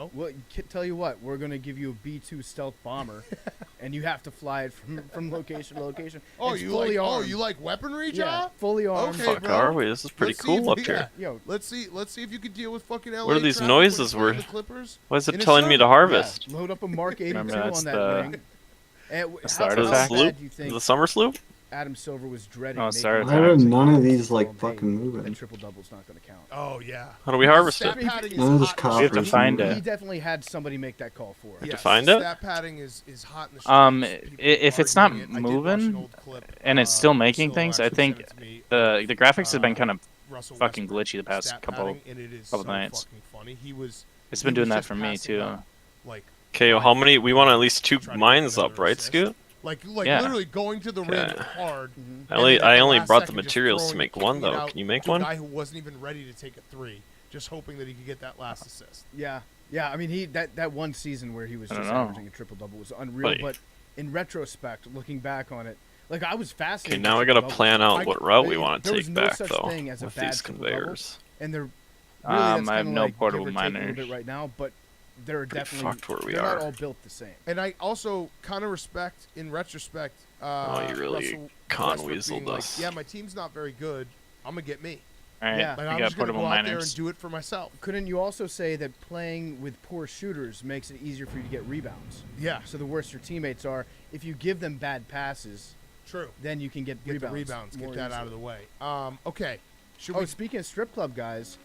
know. Well, tell you what, we're gonna give you a B-2 stealth bomber, and you have to fly it from location to location. Oh, It's you fully like? armed. Oh, you like weaponry, Yeah, Ja? fully armed. Okay, Fuck, bro. are we? This is pretty Let's see cool if- up here. Yo, Let's see if you can deal with fucking LA. What are these traffic when noises playing we're- the Clippers. Why is it In a telling me to server. harvest? Yeah, load up a Mark 82 Remember, that's on that the- ring. And that's how the Is it artifact. sloop? bad do you Is think it summer sloop? Adam Silver was dreading? No, making sorry, the Why are Celtics none of and these, telling like, him, fucking hey, moving? That triple double's not going to count. Oh yeah. How do we harvest Stat it? padding is None of this hot. copper We have to is find moving. it. He definitely had somebody make that call for it. Yes, find it? Stat padding is hot in the streets. People If it's not arguing it. I did watch an moving, old clip, and it's still making Solo things, I actually think sent it to me, the graphics have been kind of Russell fucking Westbrook glitchy the past stat couple padding, and it is couple so nights. fucking funny. He was doing that just for me passing too. up, like Okay, how many? We want at least 2 trying to mines get up, another right, assist. Scoot? like Yeah. literally going to the rim Okay. hard. Mhm. I only and then at the only last brought the second just materials to throwing- make one kicking it though. out Can you make to a one? guy who wasn't even ready to take a three, just hoping that he could get that last assist. Yeah. I mean, that one season where he was I just don't know. averaging a triple double was unreal. Buddy. But in retrospect, looking back on it, like I was Okay, fascinated. now with we gotta triple-doubles. plan out what route we There want to was take no back such though thing as a with bad these triple-double. conveyors. And they're really, I that's have kinda no like portable give or take a little miners. bit right now, but they're Pretty definitely fucked where we they're are. not all built the same. And I also kind of respect, in retrospect, Oh, you really Russell con Westbrook being weaseled us. like, yeah, my team's not very good. I'm gonna get me. All right, Yeah. Like, we I'm got just gonna portable go out there and miners. do it for myself. Couldn't you also say that playing with poor shooters makes it easier for you to get rebounds? Yeah, So the worse your teammates are, if you give them bad passes, true. then you can get Get rebounds. the rebounds. Get more that out of easily. the way. Okay. Should Oh, we? speaking of strip club guys,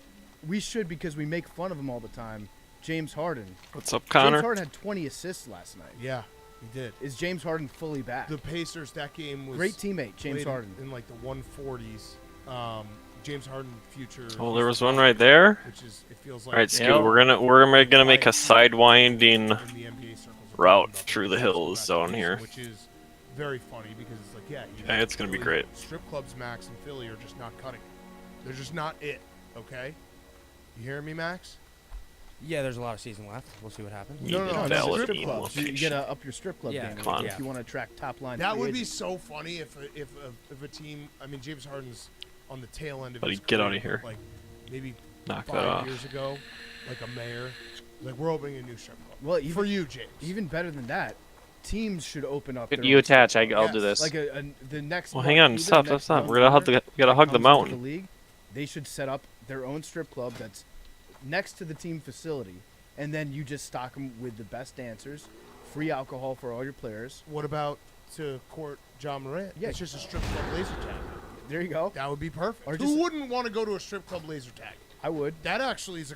we should, because we make fun of him all the time. James Harden. What's up, James Connor? Harden had 20 assists last night. Yeah, he did. Is James Harden fully back? The Pacers. That game was Great teammate, James played Harden. in like the 140s. James Harden future. Oh, there was one right there. Which is, it feels like. All right, Scoot. Yeah. We're gonna make a sidewinding in the NBA circles are route talking about through the this hills back zone then, here. which is very funny because it's like, yeah, you Yeah, know, it's gonna be really, great. Strip clubs, Max and Philly, are just not cutting it. They're just not it. Okay, you hearing me, Max? Yeah, there's a lot of season left. We'll see what happens. Need No, no, a no, it's valid strip aim clubs. You location. gotta up your strip club Yeah, game come on. if you want to attract top line. That free would be agents. so funny if a team. I mean, James Harden's on the tail end of Buddy, his get career, outta here. Like maybe Knock that 5 off. years ago, like a mayor, like we're opening a new strip club. Well, even, For you, James. even better than that, teams should open up. If their you own attach, strip I'll Yes. do this. club. Like the next. Well, hang on. either Stop. next We're young gonna hug player the. We gotta hug that the comes into mountain. The league, they should set up their own strip club that's next to the team facility, and then you just stock them with the best dancers, free alcohol for all your players. What about to court John Morant? Yeah. It's just a strip club laser tag. There you go. That would be perfect. Or Who just- wouldn't want to go to a strip club laser tag? I would. That actually is a.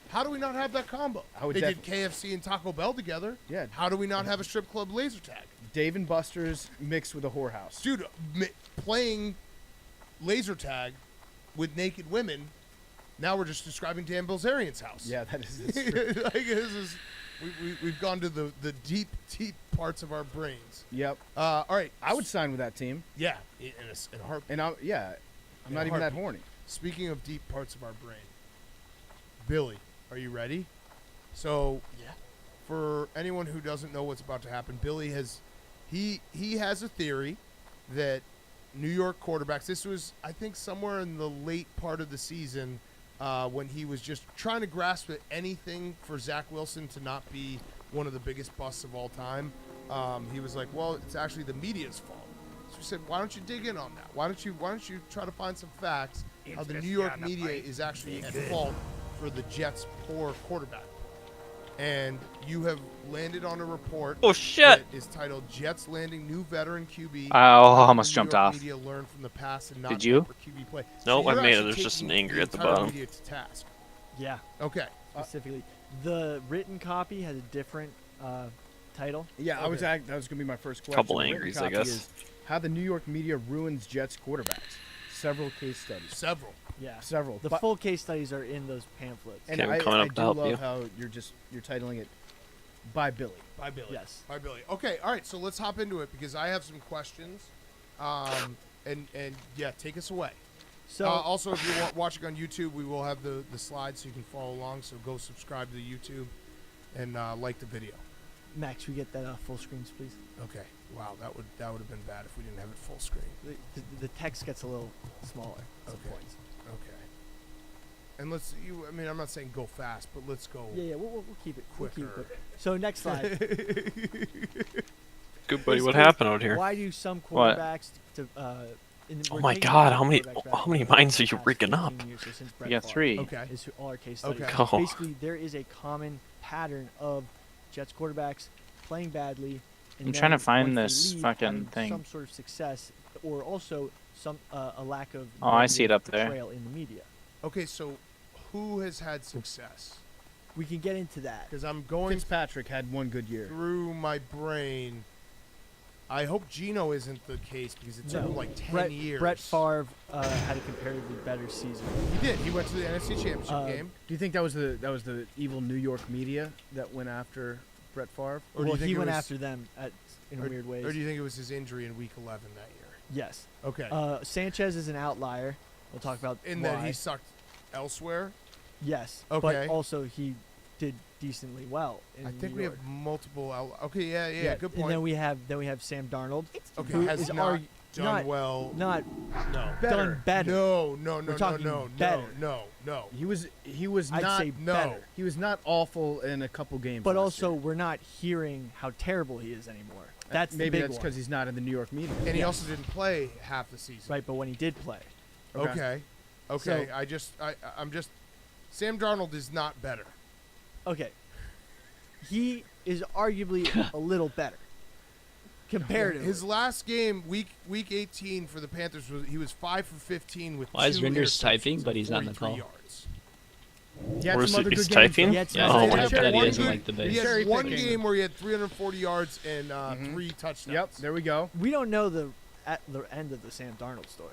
How do we not have that combo? I would They did KFC and Taco Bell together. Yeah. How do we not have a strip club laser tag? Dave and Buster's mixed with a whorehouse. Dude, playing laser tag with naked women. Now we're just describing Dan Bilzerian's house. Yeah, that is. It's true. Like, this is, we've gone to the deep parts of our brains. Yep. All right. I would sign with that team, Yeah, in a heartbeat. and I'm In not a even that heartbeat. horny. Speaking of deep parts of our brain, Billy, are you ready? So, for anyone who doesn't know what's about to happen, Billy has he has a theory that New York quarterbacks. This was, I think, somewhere in the late part of the season when he was just trying to grasp at anything for Zach Wilson to not be one of the biggest busts of all time. He was like, well, it's actually the media's fault. So we said, why don't you dig in on that? Why don't you try to find some facts how the New York media is actually at fault for the Jets' poor quarterback? And you have landed on a report. Oh shit! That is titled "Jets Landing New Veteran QB." I almost New jumped York off. Media learn from the past and not Did you? for QB play. Nope, I you're made it. actually There's just taking an angry the at the entire bottom. Media to task. Yeah, Okay. specifically. The written copy has a different title. Yeah, Okay. that was gonna be my first question. Couple The written angries, I copy guess. is how the New York media ruins Jets quarterbacks. Several case studies. Several. Yeah. Several. The But- full case studies are in those pamphlets. And Okay, I'm I coming up do to help love you. how you're titling it by Billy. By Billy. Yes. By Billy. Okay. All right. So let's hop into it because I have some questions. And yeah, take us away. So Also, if you're watching on YouTube, we will have the slides so you can follow along. So go subscribe to the YouTube and like the video. Max, we get that full screens, please. Okay. Wow, that would have been bad if we didn't have it full screen. The text gets a little smaller at some Okay. points. Okay. And let's. I mean, I'm not saying go fast, but let's go. Yeah, we'll keep it. We'll keep it quicker. quick. So next slide. Good buddy, what Basically, happened out here? Why do some What? quarterbacks Oh my God, how many mines are you rigging up? We got 3. Okay. Is who all our case studies. Okay. Oh. Basically, there is a common pattern of Jets quarterbacks playing badly. And I'm trying to then find once they this leave, fucking having thing. Some sort of success, or also some a lack of. Oh, I see it negative up there. portrayal in the media. Okay, so who has had success? We can get into that. Because I'm going Fitzpatrick had one good year. through my brain. I hope Geno isn't the case because it took him like 10 years. Brett Favre had a comparatively better season. He did. He went to the NFC Championship game. Do you think that was the evil New York media that went after Brett Favre? Or do Well, you think he it went was- after them in weird ways. Or do you think it was his injury in Week 11 that year? Yes. Okay. Sanchez is an outlier. We'll talk about In why. that he sucked elsewhere? Yes. Okay. But also he did decently well. In I think New we York. have multiple. Okay, yeah, good point. And then we have Sam Darnold. Okay, who has is not done not- well. Not No. done better. No, We're talking better. no. He was I'd not say no. better. he was not awful in a couple games. But last also, year. we're not hearing how terrible he is anymore. That's the maybe big that's one. because he's not in the New York media. And he Yes. also didn't play half the season. Right, but when he did play, Okay. So- I'm just. Sam Darnold is not better. okay, he is arguably a little better comparatively. His last game, week 18 for the Panthers, he was 5 for 15 with Why is 2 Rinders interceptions typing, and but he's not in the 43 call? yards. He had Where's some other he- good he's games, typing? though. He had some Yeah, Oh other my I games. bet he One doesn't good- like the He base. had Cherry one picking. game where he had 340 yards and 3 touchdowns. Yep, there we go. We don't know at the end of the Sam Darnold story.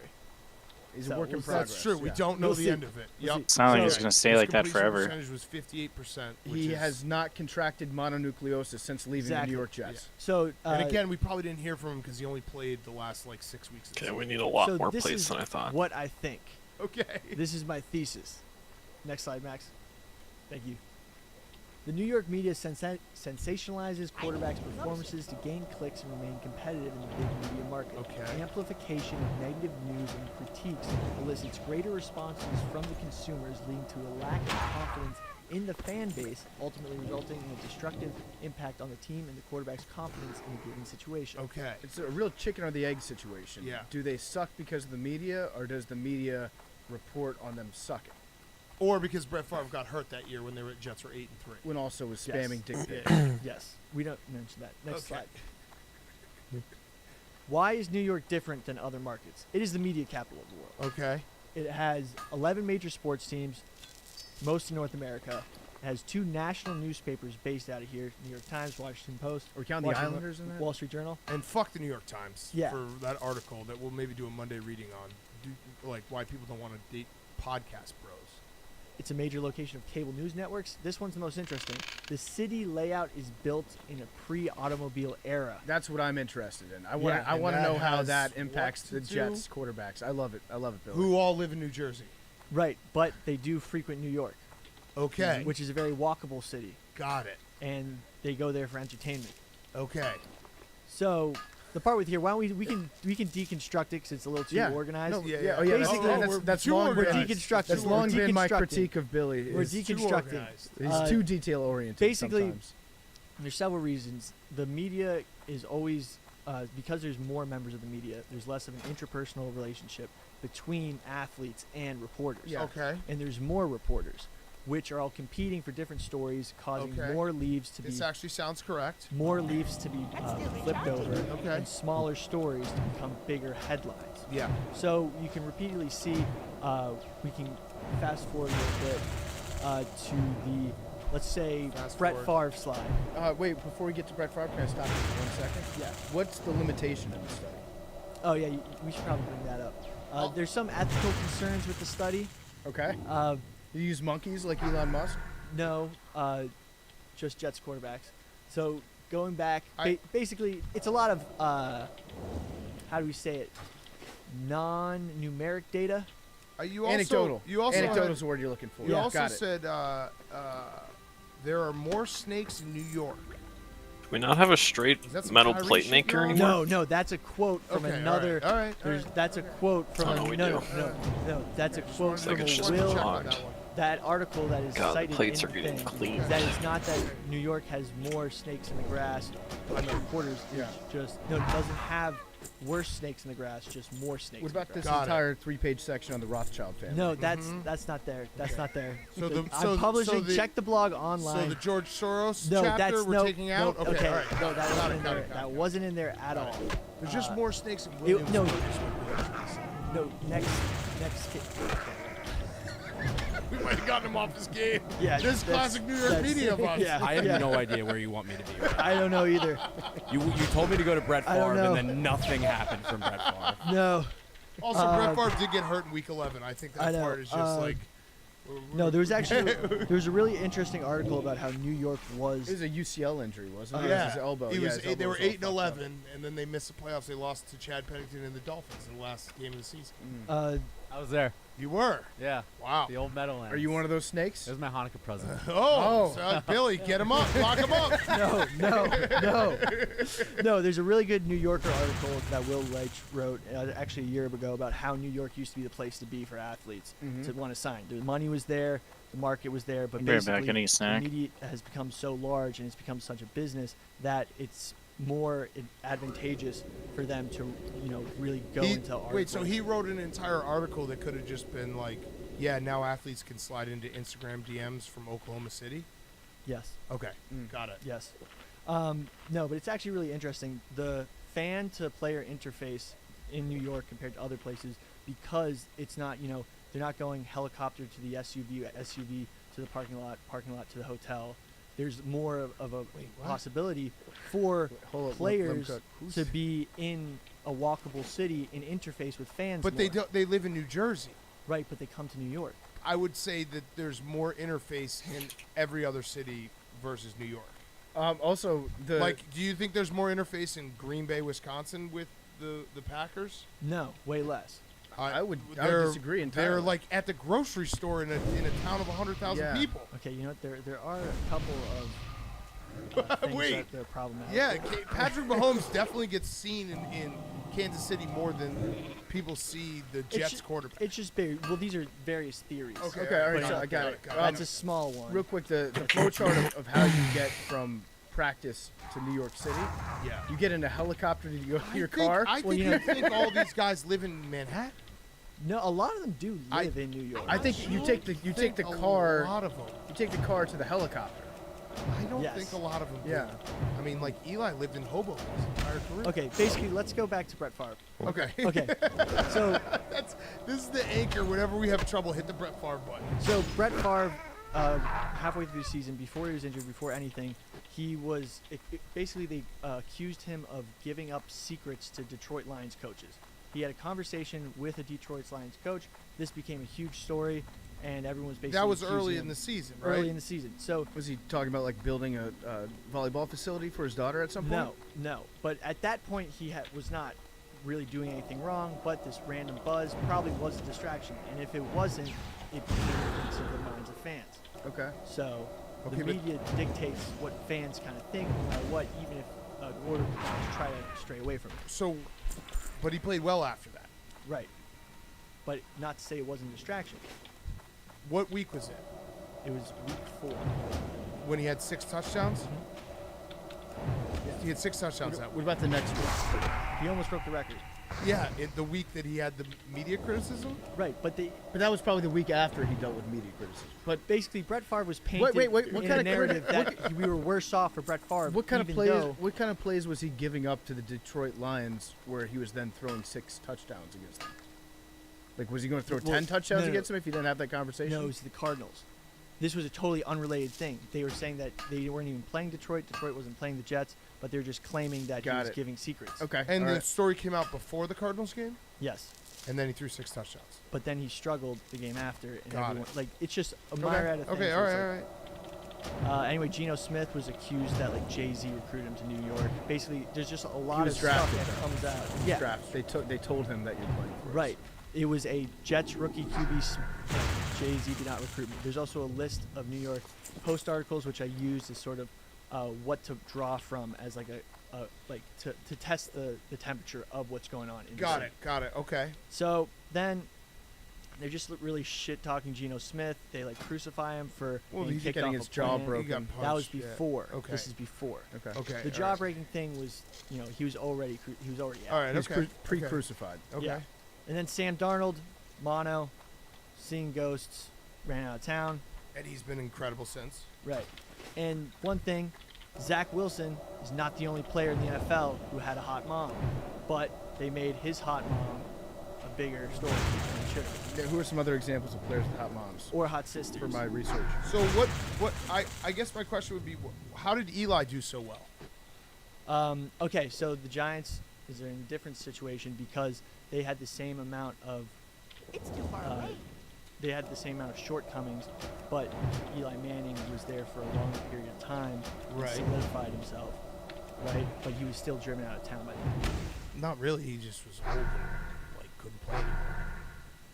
He's So a work in we'll see. progress. That's true. We yeah. don't know We'll the see. end of it. We'll Yep. see. It's not like So- he's gonna stay His like that completion forever. percentage was 58%. Which He is, has not contracted mononucleosis since leaving the Exactly. New York Jets. So And again, we probably didn't hear from him because he only played the last like 6 weeks. Of the Okay, we season. need a lot so more this plays is than I thought. what I think. Okay. This is my thesis. Next slide, Max. Thank you. The New York media sensationalizes quarterbacks' performances to gain clicks and remain competitive in the big media market. Okay. Amplification of negative news and critiques elicits greater responses from the consumers, leading to a lack of confidence in the fan base, ultimately resulting in a destructive impact on the team and the quarterback's confidence in a given situation. Okay. It's a real chicken or the egg situation. Yeah. Do they suck because of the media, or does the media report on them sucking? Or because Brett Favre got hurt that year when they were at Jets were 8-3. When also was Yes. spamming dick pics. Yes, we don't mention that. Next Okay. slide. Why is New York different than other markets? It is the media capital of the world. Okay. It has 11 major sports teams, most in North America. It has 2 national newspapers based out of here: New York Times, Washington Post, Or count the Washington- Islanders in that? Wall Street Journal. And fuck the New York Times Yeah. for that article that we'll maybe do a Monday reading on. Like why people don't want to date podcast bros. It's a major location of cable news networks. This one's the most interesting. The city layout is built in a pre-automobile era. That's what I'm interested in. I want. Yeah, I and want to that know how has that impacts what the to do? Jets quarterbacks. I love it. I love it, Billy. Who all live in New Jersey. Right, but they do frequent New York, Okay. which is a very walkable city, Got it. and they go there for entertainment. Okay. So the part with here, why don't we can deconstruct it because it's a little too Yeah. organized. No, Yeah, yeah, yeah. oh, yeah. Basically, that's too long. organized. We're deconstructing. That's We're long been my deconstructing. critique of Billy. We're is too deconstructing. organized. He's too detail oriented. basically- sometimes. There's several reasons. The media is always because there's more members of the media. There's less of an interpersonal relationship between athletes and reporters. Yeah. Okay. And there's more reporters, which are all competing for different stories, causing Okay. more leaves to be This actually sounds correct. flipped over, Okay. and smaller stories to become bigger headlines. Yeah. So you can repeatedly see. We can fast forward a little bit to the, let's say, Fast Brett forward. Favre slide. Wait, before we get to Brett Favre, can I stop you for 1 second? Yeah. What's the limitation of the study? Oh yeah, we should probably bring that up. There's some ethical concerns with the study. Okay. You use monkeys like Elon Musk? No, just Jets quarterbacks. So going back, I- basically, it's a lot of how do we say it? Non-numeric data. You also, Anecdotal. You also Anecdotal had- is the word you're looking for. You Yeah, also got it. said there are more snakes in New York. Do we not have a straight Is that some metal Kyrie plate shit maker going on? anymore? No, that's a quote from Okay, another. All right. That's a quote from Oh, no, we no, do. no, that's a quote like from it's a just Will. locked. that article that is God, the cited plates in are the getting thing clean. is that it's not that New York has more snakes in the grass on the reporters. Yeah. Just no, it doesn't have worse snakes in the grass, just more snakes. What in the about this grass. Got it. entire 3-page section on the Rothschild family? No, that's not there. That's not there. So the- I'm so- publishing. so the- check the blog online. So the George Soros no, chapter that's we're no, taking no, out? Okay, all right. No, that Got wasn't it, in got there. it, got That it. wasn't in there at all. There's just more snakes in it- Williams. no. is what Billy said. No, next. We might have gotten him off his game. Yeah, This that's- classic New York that's- media of us. Yeah, I have yeah. no idea where you want me to be. Right now. I don't know either. You told me to go to Brett I don't Favre, know. and then nothing happened from Brett Favre. No. Also, Brett Favre did get hurt in Week 11. I think I that know, part is just like... No, there was actually there was a really interesting article about how New York was. It was a UCL injury, wasn't it? It Yeah, was his elbow. He Yeah, was his eight, they elbow were was all 8 and fucked up. 11, and then they missed the playoffs. They lost to Chad Pennington and the Dolphins in the last game of the season. I was there. You were. Yeah. Wow. The old Meadowlands. Are you one of those snakes? It was my Hanukkah present. Oh, so, Billy, get him up, lock him up. No. There's a really good New Yorker article that Will Leitch wrote actually a year ago about how New York used to be the place to be for athletes to want to sign. The money was there, the market was there, but I'll be right back, basically getting a the snack. media has become so large and it's become such a business that it's more advantageous for them to really go into articles. Wait, so he wrote an entire article that could have just been like, yeah, now athletes can slide into Instagram DMs from Oklahoma City? Yes. Okay, got it. Yes. No, but it's actually really interesting. The fan to player interface in New York compared to other places, because it's not, they're not going helicopter to the SUV to the parking lot to the hotel. There's more of a possibility for Hold up, players let him cook. to be in a walkable city and interface with fans. But more. they live in New Jersey. Right, but they come to New York. I would say that there's more interface in every other city versus New York. Also, Like, do you think there's more interface in Green Bay, Wisconsin with the Packers? No, way less. I would they're- disagree entirely. They're like at the grocery store in a town of 100,000 Yeah. people. Okay, you know what? There are a couple of things Wait. that they're problematic. Yeah, Patrick Mahomes definitely gets seen in Kansas City more than people see the Jets quarterback. It's just very well. These are various theories. Okay, Okay, all right, But so yeah, I got it. That's a small one. Real quick, the flow chart of how you get from practice to New York City. Yeah. You get in a helicopter to go to your think, car. I think you think all these guys live in Manhattan. No, a lot of them do live in New York. I think you take the A car. lot of them. You take the car to the helicopter. I don't Yes. think a lot of them. Yeah. Do. I mean, like Eli lived in Hoboken his entire career. Okay, basically, let's go back to Brett Favre. Okay. Okay, so This is the anchor. Whenever we have trouble, hit the Brett Favre button. Brett Favre, halfway through the season, before he was injured, before anything, he was basically they accused him of giving up secrets to Detroit Lions coaches. He had a conversation with a Detroit Lions coach. This became a huge story, and everyone was basically That was accusing early him in the season, right? early in the season. So Was he talking about like building a volleyball facility for his daughter at some point? no. But at that point, he was not really doing anything wrong. But this random buzz probably was a distraction, and if it wasn't, it became into the minds of fans. Okay. So Okay, the but- media dictates what fans kind of think, no matter what, even if order try to stray away from it. So, but he played well after that. Right. But not to say it wasn't a distraction. What week was it? It was week 4. When he had 6 touchdowns? He had 6 touchdowns that What week. about the next week? He almost broke the record. Yeah, the week that he had the media criticism. Right, but But that was probably the week after he dealt with media criticism. but basically Brett Favre was painted wait, what in kind a of- narrative that we were worse off for Brett Favre. What kind of even plays? though- What kind of plays was he giving up to the Detroit Lions, where he was then throwing 6 touchdowns against them? Like, was he going to throw Well, 10 touchdowns no, no. against them if he didn't have that conversation? No, it was the Cardinals. This was a totally unrelated thing. They were saying that they weren't even playing Detroit. Detroit wasn't playing the Jets, but they were just claiming that he Got was it. giving secrets. Okay. And all the right. story came out before the Cardinals game, Yes. and then he threw 6 touchdowns. But then he struggled the game after, and Got everyone it. like it's just a Okay, myriad of things. okay, so all it's right, all right. Anyway, Geno Smith was accused that like Jay-Z recruited him to New York. Basically, there's just a lot of was stuff drafted, that though. comes out. He was Yeah, drafted. They told him that you're playing for us. right. It was a Jets rookie QB. Jay-Z did not recruit me. There's also a list of New York Post articles which I used as sort of what to draw from as like to test the temperature of what's going on. In the Got city. it, got it. Okay. So then They're just really shit talking Geno Smith. They like crucify him for Well, being he's kicked getting off his a jaw plane. broken. He got That was punched, yeah. before. Okay. This is before. Okay. Okay. The jaw breaking thing was, he was already out. All right. He's Okay. pre-crucified. Okay. Yeah. And then Sam Darnold, mono, seeing ghosts, ran out of town. And he's been incredible since. Right. And one thing, Zach Wilson is not the only player in the NFL who had a hot mom, but they made his hot mom a bigger story than it should have. Yeah, who are some other examples of players with hot moms? Or hot sisters. For my research. So I guess my question would be, how did Eli do so well? Okay, so the Giants is in a different situation because they had the same amount of they had the same amount of shortcomings, but Eli Manning was there for a longer period of time and Right. solidified himself, right? But he was still driven out of town by then. Not really. He just was old and couldn't play anymore.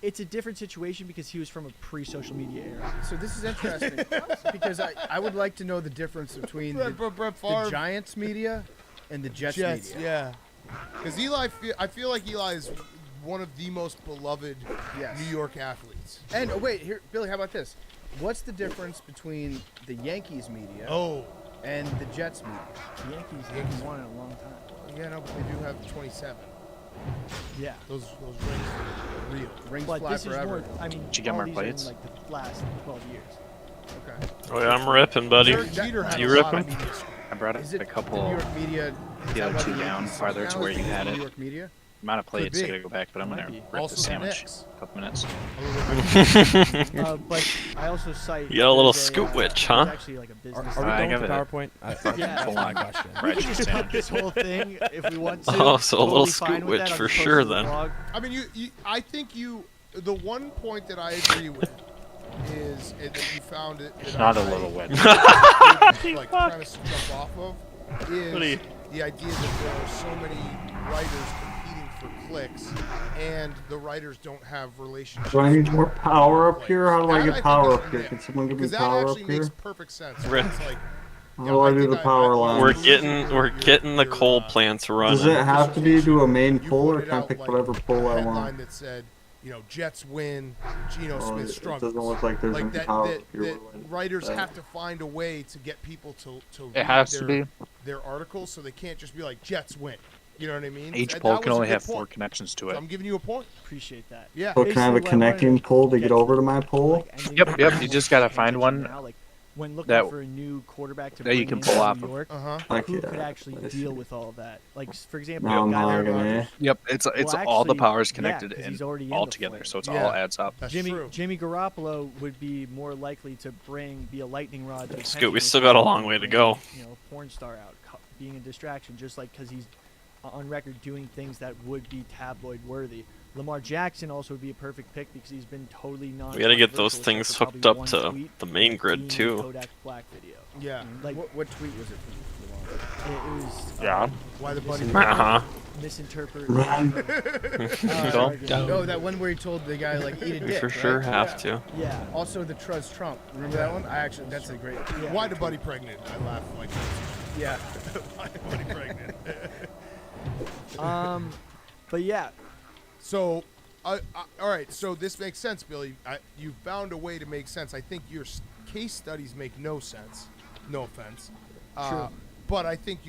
It's a different situation because he was from a pre-social media era. So this is interesting because I would like to know the difference between the Giants media and the Jets media. Yeah. Because Eli, I feel like Eli is one of the most beloved Yes. New York athletes. And wait, here, Billy, how about this? What's the difference between the Yankees media and the Jets media? The Yankees haven't won in a long time. Yeah, no, but they do have 27. Yeah. Those rings are real. Rings But fly this forever. is more, I mean, Did you get all more these plates? are in like the last 12 years. Okay. Oh, yeah, I'm ripping, buddy. Derek Jeter had You a lot ripping? of media scrum. I brought Is it it a couple. the New York media? The other is that two why the down, Yankees farther to somehow where is you had the it. New York media? Amount of plates be. gotta go back, but I'm Might gonna be. rip Also the the sandwich. Knicks. Couple minutes. But I also cite. You got a little there's scoot witch, there's huh? Actually, like a business. Are we I going give with it a- PowerPoint? Yeah. Full on question. We Fried could chicken just cut sandwich. this whole thing if we want to. Oh, so a little Totally fine scoot with witch that. I'll for just post sure it to the then. blog. I mean, I think the one point that I agree with is that you found it. It's that not a I- little wet. like premise to jump off of is the idea that there are so many writers competing for clicks, and the writers don't have relationships. Do I need more power up here? How do I That get think power is up here? the- Can someone give me Because that power actually up makes here? perfect sense. Rick. It's like, How do I do the power line? We're getting the coal plants running. Does it have to be to a main You pole, or pointed can I out, pick like, whatever pole I headline want? that said, Jets win, Geno Well, Smith it struggles. doesn't look like there's Like any that, power that, up here. that writers that. have to find a way to get people to It read has to be. their articles, so they can't just be like Jets win. You know what I mean? Each That pole was can a only good have point. 4 connections to So it. I'm giving you a point. Appreciate that. Yeah. So can I have a Basically, what I wanted connecting to pole to get get over to my pole? Like, ending Yep, with yep, more you just gotta attention find one now, like, when looking that- for a new quarterback to that you bring can in pull from off New of. York, Like, who yeah, could actually I deal see. with all of that? Like, for example, Now a I'm guy like lagging, Rodgers- eh? Yep, it's all the actually, powers yeah, connected 'cause in he's already in all the together, flame. so it's Yeah. all adds up. That's Jimmy true. Garoppolo would be more likely to be a lightning rod. To Scoot, attention we if still he got a was long way to bring, go. Porn star out, being a distraction, just like because he's on record doing things that would be tabloid worthy. Lamar Jackson also would be a perfect pick because he's been totally non. We gotta get those things hooked up to the main grid too. Kodak Black video. Yeah. Like What tweet was it from? it was. Yeah. Why the buddy? Uh-huh. Misinterpret. Run. No, that one where he told the guy like eat a We dick. for sure right? have to. Yeah. Also the Truz Trump. Remember that one? That's a great. Yeah. Why the buddy pregnant? I laugh like Yeah. why the buddy pregnant? But yeah, So, all right. So this makes sense, Billy. You found a way to make sense. I think your case studies make no sense. No offense. True. But I think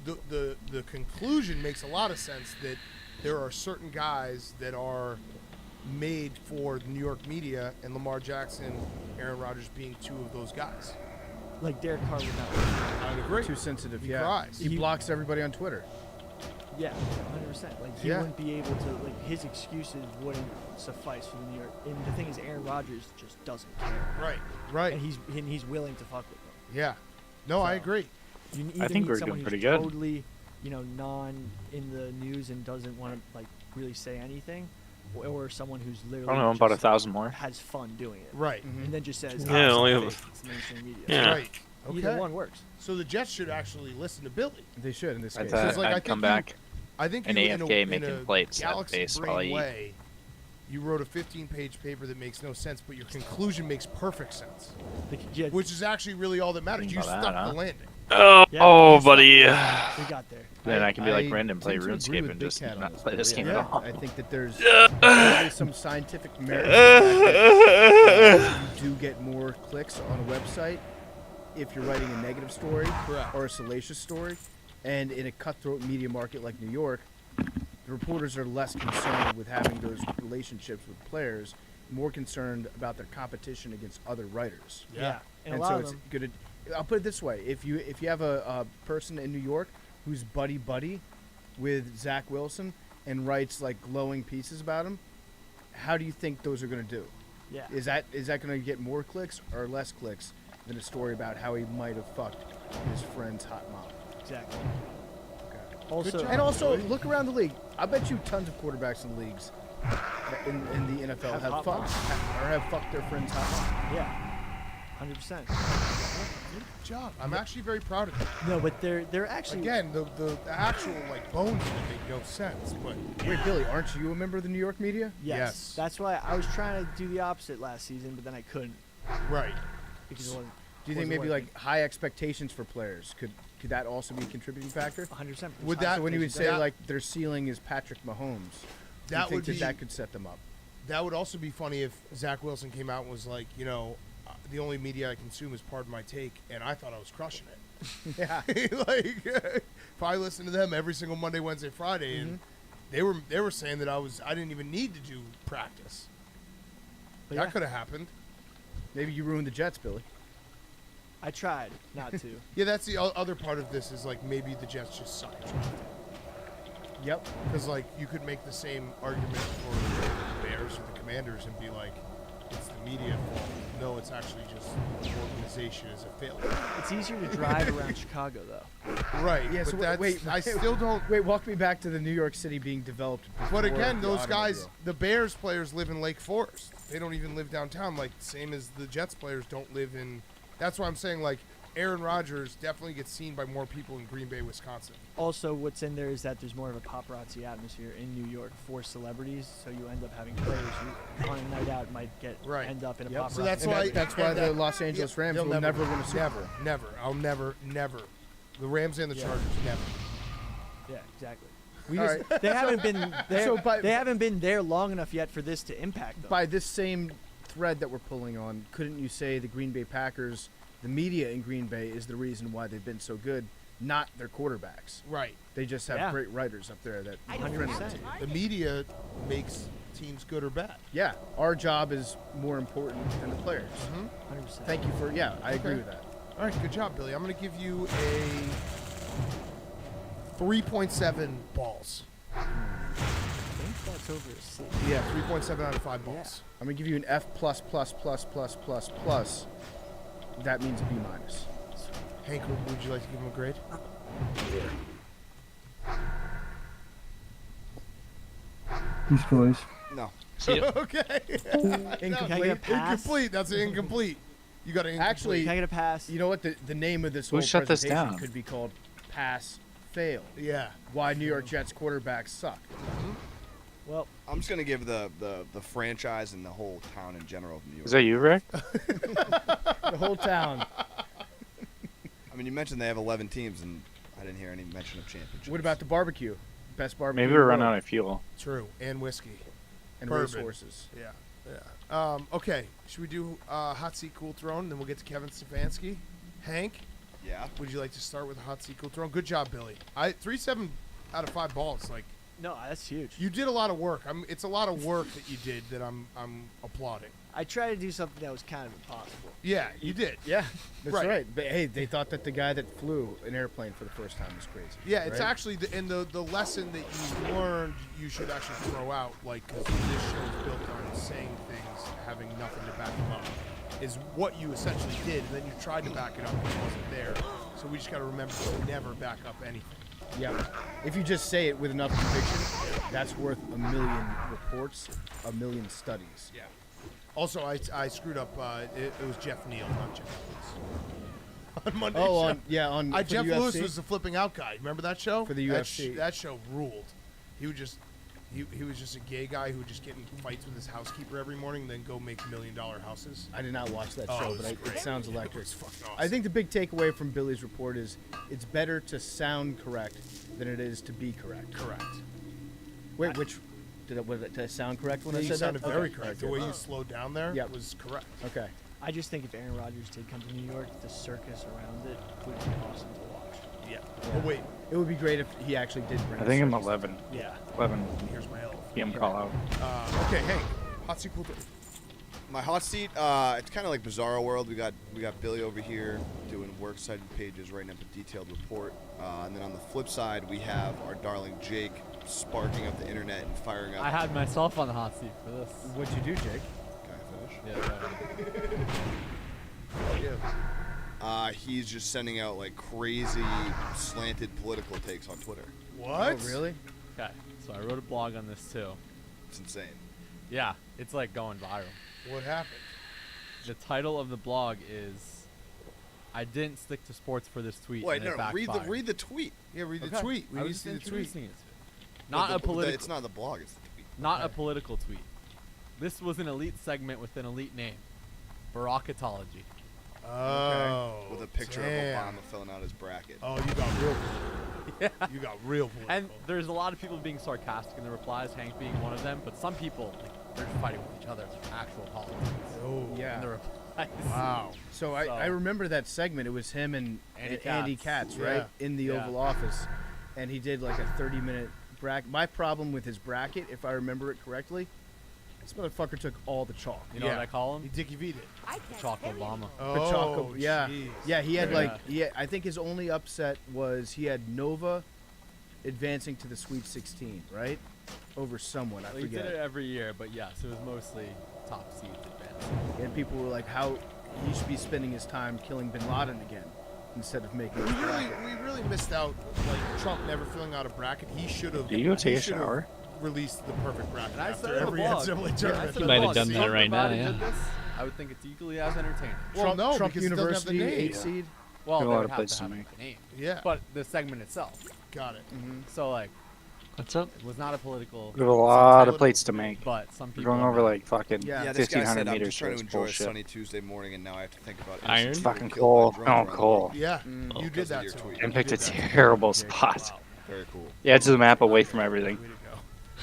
the conclusion makes a lot of sense that there are certain guys that are made for the New York media, and Lamar Jackson, Aaron Rodgers being 2 of those guys. like Derek Carr would not. I would agree. Too sensitive. He Yeah. cries. He blocks everybody on Twitter. Yeah, 100%. Like he Yeah. wouldn't be able to. Like his excuses wouldn't suffice for the New York. And the thing is, Aaron Rodgers just doesn't care, Right. and he's willing to fuck with them. Yeah. No, I So- agree. You I either think need we're someone doing who's pretty good. totally, non in the news and doesn't want to like really say anything, or someone who's I literally don't know, about just 1,000 more. has fun doing it, Right. and then just says, Yeah, "Ah, only it's have- fake, it's mainstream media." Yeah. Right. Either Okay. one works. So the Jets should actually listen to Billy. They should in this I case. thought like, I I'd think come you- back. I think An you, AFK in making a plates at galaxy base brain while I eat. way, you wrote a 15-page paper that makes no sense, but your conclusion makes perfect sense, which is actually really all that matters. Think You about stuck that, huh? the landing. Oh, Yeah, oh you buddy. We got there. Then I can be like I Brandon, play tend to agree RuneScape with and Big just Cat on not this, play this Billy. game at all. I think that there's probably some scientific merit to the fact that you do get more clicks on a website if you're writing a negative story Correct. or a salacious story. And in a cutthroat media market like New York, the reporters are less concerned with having those relationships with players, more concerned about their competition against other writers. Yeah. And a And lot so of it's them. good. I'll put it this way: if you have a person in New York who's buddy with Zach Wilson and writes like glowing pieces about him, how do you think those are going to do? Yeah. Is that going to get more clicks or less clicks than a story about how he might have fucked his friend's hot mom? Exactly. Okay. Also, And also, look around the league. I bet you tons of quarterbacks in leagues in the NFL Have have hot fucked moms. or have fucked their friend's hot mom. yeah, 100%. Good job. I'm actually very proud of you. No, but they're actually Again, the actual like bones of it make no sense, but Wait, Billy, aren't you a member of the New York media? Yes. Yes. That's why I was trying to do the opposite last season, but then I couldn't right. because it wasn't. Do you think wasn't maybe working. like high expectations for players could that also be a contributing factor? 100%? Would that- So when you would say that- like their ceiling is Patrick Mahomes, do you That think would be that could set them up? that would also be funny if Zach Wilson came out and was like, the only media I consume is Pardon My Take, and I thought I was crushing it. Yeah. Like, if I listened to them every single Monday, Wednesday, Friday, and they were saying that I didn't even need to do practice. But That yeah, could have happened. Maybe you ruined the Jets, Billy. I tried not to. Yeah, that's the other part of this is like maybe the Jets just suck. Yep. Because like you could make the same argument for the Bears or the Commanders and be like, it's the media fault. No, it's actually just the organization is a failure. It's easier to drive around Chicago though. Right. Yeah, but so that's, wait, I still don't. Wait, walk me back to the New York City being developed. But before again, the those guys, automobile. the Bears players live in Lake Forest. They don't even live downtown. Like same as the Jets players don't live in. That's why I'm saying like Aaron Rodgers definitely gets seen by more people in Green Bay, Wisconsin. Also, what's in there is that there's more of a paparazzi atmosphere in New York for celebrities, so you end up having players who, on a night out, might end up in a Yep. paparazzi. So that's And why that's why and the that- Los Angeles Rams they'll will never win a Super Bowl. Never. I'll never. The Rams and the Yeah. Chargers never. Yeah, exactly. We All just, right. They haven't been there. So by- they haven't been there long enough yet for this to impact them. by this same thread that we're pulling on, couldn't you say the Green Bay Packers, the media in Green Bay is the reason why they've been so good, not their quarterbacks? Right. They just have Yeah. great writers up there that 100%. The media makes teams good or bad. Yeah, our job is more important than the players. 100%. Thank you for I agree Okay. with that. All right, good job, Billy. I'm going to give you a 3.7 balls. I think that's over a C. Yeah, 3.7 out of 5 balls. I'm gonna give you an F plus plus plus plus plus plus. That means B minus. Hank, would you like to give him a grade? Peace, boys. No. Okay. Incomplete. Can I get a pass? Incomplete. That's an incomplete. You got an incomplete. Actually, Can I get a pass? You know what? The name of this Who whole shut this presentation down? could be called Pass Fail. Yeah. Why New York Jets quarterbacks suck. Well, I'm just gonna give the franchise and the whole town in general of New York. Is that you, Rick? The whole town. I mean, you mentioned they have 11 teams, and I didn't hear any mention of championships. What about the barbecue? Best barbecue. Maybe in the we're running world. out of fuel. True. And whiskey. And bourbon. racehorses. Yeah. Okay. Should we do hot seat cool throne? Then we'll get to Kevin Stefanski. Hank, Yeah. would you like to start with a hot seat cool throne? Good job, Billy. 3.7 out of 5 balls. Like no, that's huge. you did a lot of work. It's a lot of work that you did that I'm applauding. I tried to do something that was kind of impossible. Yeah, you did. Yeah, that's Right. right. But hey, they thought that the guy that flew an airplane for the first time was crazy. Yeah, it's right? actually the lesson that you learned you should actually throw out, like, because this show is built on saying things, having nothing to back them up, is what you essentially did, and then you tried to back it up and it wasn't there. So we just got to remember to never back up anything. Yeah. If you just say it with enough conviction, that's worth a million reports, a million studies. Yeah. Also, I screwed up. It was Jeff Neal, not Jeff Lewis. On Monday Oh, show. on Jeff the Lewis UFC? was the flipping out guy. Remember that show? For the That UFC. that show ruled. He would just He was just a gay guy who would just get in fights with his housekeeper every morning, then go make $1 million houses. I did not watch that Oh, show, it but was it great. sounds It electric. was fucking awesome. I think the big takeaway from Billy's report is it's better to sound correct than it is to be correct. Correct. Wait, did I sound correct when I You said sounded that? very Okay, correct. okay, The way good. you slowed down there Yep. was correct. Okay. I just think if Aaron Rodgers did come to New York, the circus around it would be awesome to watch. Yeah. But wait, It would be great if he actually did bring I a think I'm circus. 11. yeah. 11 Here's my elephant. PM call out. Okay, Hank. Hot seat, cool thing. My hot seat, it's kind of like Bizarro World. We got Billy over here doing works cited pages, writing up a detailed report, and then on the flip side, we have our darling Jake sparking up the internet and firing up. I had myself on the hot seat for this. What'd you do, Jake? Can I finish? Yeah. He's just sending out like crazy slanted political takes on Twitter. What? Oh, really? Okay. So I wrote a blog on this too. It's insane. Yeah, it's like going viral. What happened? The title of the blog is "I didn't stick to sports for this tweet." Wait, and it no, read backfired." the tweet. Yeah, read the Okay. tweet. We I need was to just see the tweet. introducing it. Not No, a political. It's not the blog. It's the tweet. Not a political tweet. This was an elite segment with an elite name, Barackatology. Oh. With a picture damn. of Obama filling out his bracket. Oh, you got real political. Yeah. You got real political. And there's a lot of people being sarcastic in the replies, Hank being one of them. But some people, like, they're just fighting with each other, like actual politics oh. in Yeah. the replies. Wow. So I remember that segment. It was him and Andy Katz, Yeah. right? In the Yeah. Oval Office. And he did like a 30-minute bracket. My problem with his bracket, if I remember it correctly, this motherfucker took all the chalk. You know what I call him? Dicky V'd it. Chalk Obama. Oh, yeah. jeez. Yeah, he had Yeah. like, I think his only upset was he had Nova advancing to the Sweet 16, right? Over someone, I Well, he did forget. it every year, but yes, it was mostly top seeds advancing. And people were like, how he should be spending his time killing Bin Laden again instead of making We this really, bracket. we really missed out. Like Trump never filling out a bracket. He should have. Do you go take a shower? Released the perfect bracket And I after said in the every blog. NCAA I tournament. said in might the have blog, done if that Trump right now, Divided yeah. did this, I would think it's equally as entertaining. Well, Trump, no, Trump because it doesn't have the University, name. 8 seed. Well, Got a they lot would of have places to to have make. the name. Yeah. But the segment itself. Got it. So, like, What's up? it was not a political. We have a lot of plates to make. But some We're people. going are over mad. like fucking Yeah, this guy 1,500 said, I'm meters. just trying to It's enjoy a bullshit. sunny Tuesday morning, and now I have to think about Iron? innocent Fucking people killed coal. by drones Oh, around the coal. world. Yeah. Mm. You did Because of that your to him. tweet. And You picked a did that. terrible Jake, spot. wow. Very cool. Yeah, it's the map away from everything. Way to go.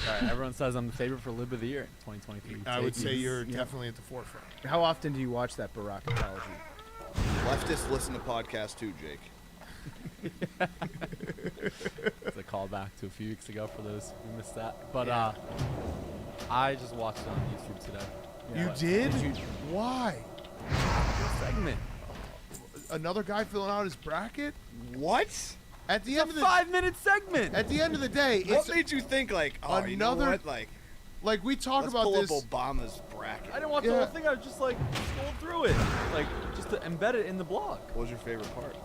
All right, everyone says I'm the favorite for Lib of the Year in 2023. I would say Take you're Yeah. definitely at the forefront. How often do you watch that Barackatology? Leftists listen to podcasts too, Jake. It's a callback to a few weeks ago for those who missed that. But I just watched it on YouTube today. You But- did? Why? segment. Another guy filling out his bracket? What? At the It's end a of the 5-minute segment. at the end of the day, What it's made you think like, oh, you know another- what? Like, we talk let's about pull this. up Obama's bracket. I didn't watch the Yeah. whole thing. I was just like scrolled through it, like just to embed it in the blog. What was your favorite part?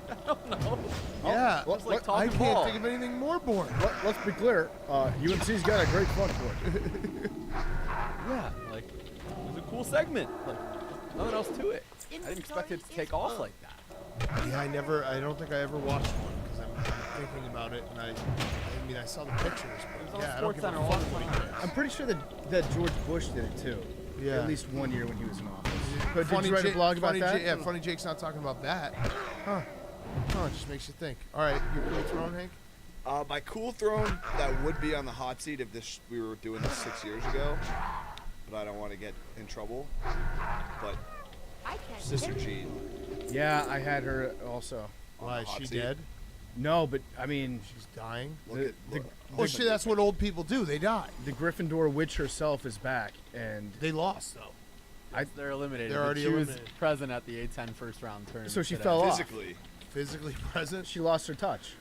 I don't know. Yeah, Just like I talking can't ball. think of anything more boring. Let's be clear. UNC's got a great front court. Yeah, like it was a cool segment. Like nothing else to it. I didn't expect it to take off like that. Yeah, I don't think I ever watched one because I'm thinking about it, and I mean, I saw the pictures, was but on yeah, I don't give a SportsCenter all fuck the what he time. thinks. I'm pretty sure that George Bush did it too. Yeah. At least one year when he was in office. But Funny did you write a Jake- blog about funny that? Jake- yeah, funny Jake's not talking about that. Huh. It just makes you think. All right, your cool throne, Hank? My cool throne that would be on the hot seat if we were doing this 6 years ago, but I don't want to get in trouble. But Sister Jean. Yeah, I had her also. Why, is hot she seat. dead? No, but I mean, She's dying? Look The- at the- look. Oh, shit, that's what old people do. They die. the Gryffindor witch herself is back, and They lost, though. They're eliminated. They're but already she was eliminated. present at the A10 first round tournament. So she today. fell off. Physically. Physically present? she lost her touch.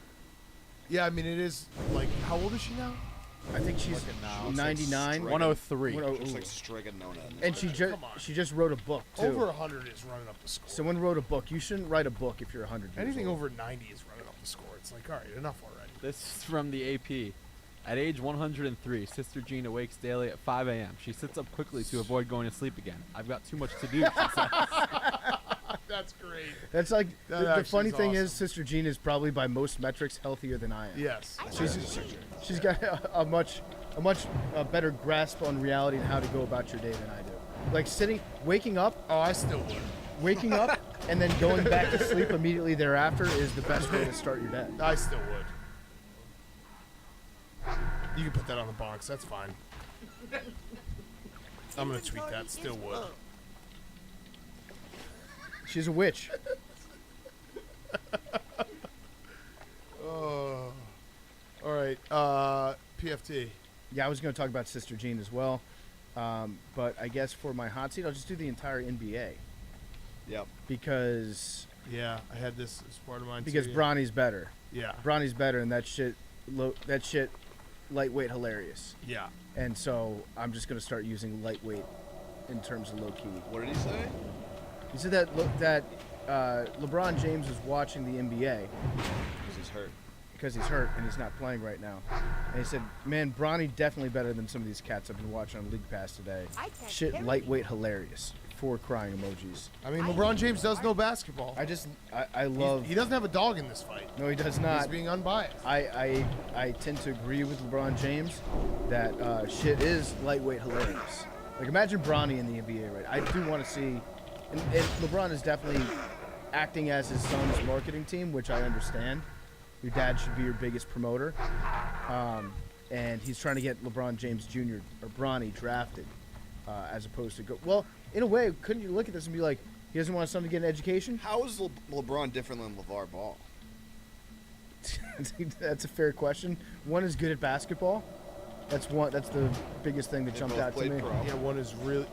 Yeah, I mean, it is, like, how old is she now? I think she's Look at now. 99. Strike. 103. Looks like Stregonona. And she just Come on. she just wrote a book too. Over 100 is running up the score. Someone wrote a book. You shouldn't write a book if you're 100 years Anything old. over 90 is running up the score. It's like, all right, enough already. This is from the AP. At age 103, Sister Jean awakes daily at 5 a.m. She sits up quickly to avoid going to sleep again. I've got too much to do, she says. That's great. That's like That the actually funny is thing is, awesome. Sister Jean is probably by most metrics healthier than I am. Yes. She's got a much better grasp on reality and how to go about your day than I do. Like waking up, Oh, I still would. waking up, and then going back to sleep immediately thereafter is the best way to start your day. I still would. You can put that on the box. That's fine. I'm gonna tweet that. Still would. She's a witch. Oh. All right. PFT. Yeah, I was going to talk about Sister Jean as well, but I guess for my hot seat, I'll just do the entire NBA Yep. because Yeah, I had this as part of mine because too. Bronny's better. Yeah. Bronny's better, and that shit lightweight hilarious. Yeah. And so I'm just gonna start using lightweight in terms of low key. What did he say? He said that LeBron James was watching the NBA Because he's hurt. because he's hurt and he's not playing right now. And he said, "Man, Bronny definitely better than some of these cats I've been watching on League Pass today. Shit, lightweight hilarious." 4 crying emojis. I mean, LeBron James does know basketball. I love. He doesn't have a dog in this fight. No, he does He's not. being unbiased. I tend to agree with LeBron James that shit is lightweight hilarious. Like, imagine Bronny in the NBA, right? I do want to see, and LeBron is definitely acting as his son's marketing team, which I understand. Your dad should be your biggest promoter, and he's trying to get LeBron James Jr. or Bronny drafted, as opposed to well, in a way, couldn't you look at this and be like, he doesn't want his son to get an education? How is LeBron different than LeVar Ball? That's a fair question. One is good at basketball. That's the biggest thing that They jumped both out to played me. pro. Yeah, one is really.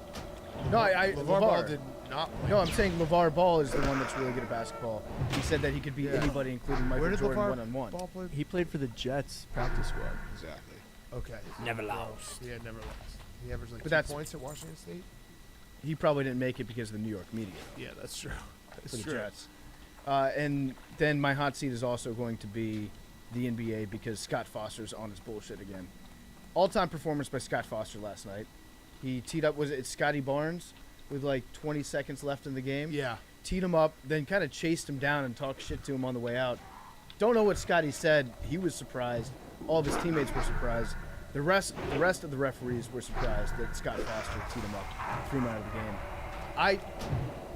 No, LeVar Ball did not play. No, I'm saying LeVar Ball is the one that's really good at basketball. He said that he could beat anybody, including Michael Where did Jordan, LeVar one-on-one. Ball play? He played for the Jets practice squad. Exactly. Okay. Never Gross. lost. Yeah, never lost. He averaged like But 2 that's- points at Washington State. He probably didn't make it because of the New York media Yeah, that's true. for That's the true. Jets. And then my hot seat is also going to be the NBA because Scott Foster's on his bullshit again. All-time performance by Scott Foster last night. He teed up, was it Scotty Barnes with like 20 seconds left in the game? Yeah. Teed him up, then kind of chased him down and talked shit to him on the way out. Don't know what Scotty said. He was surprised. All of his teammates were surprised. The rest of the referees were surprised that Scott Foster teed him up, threw him out of the game.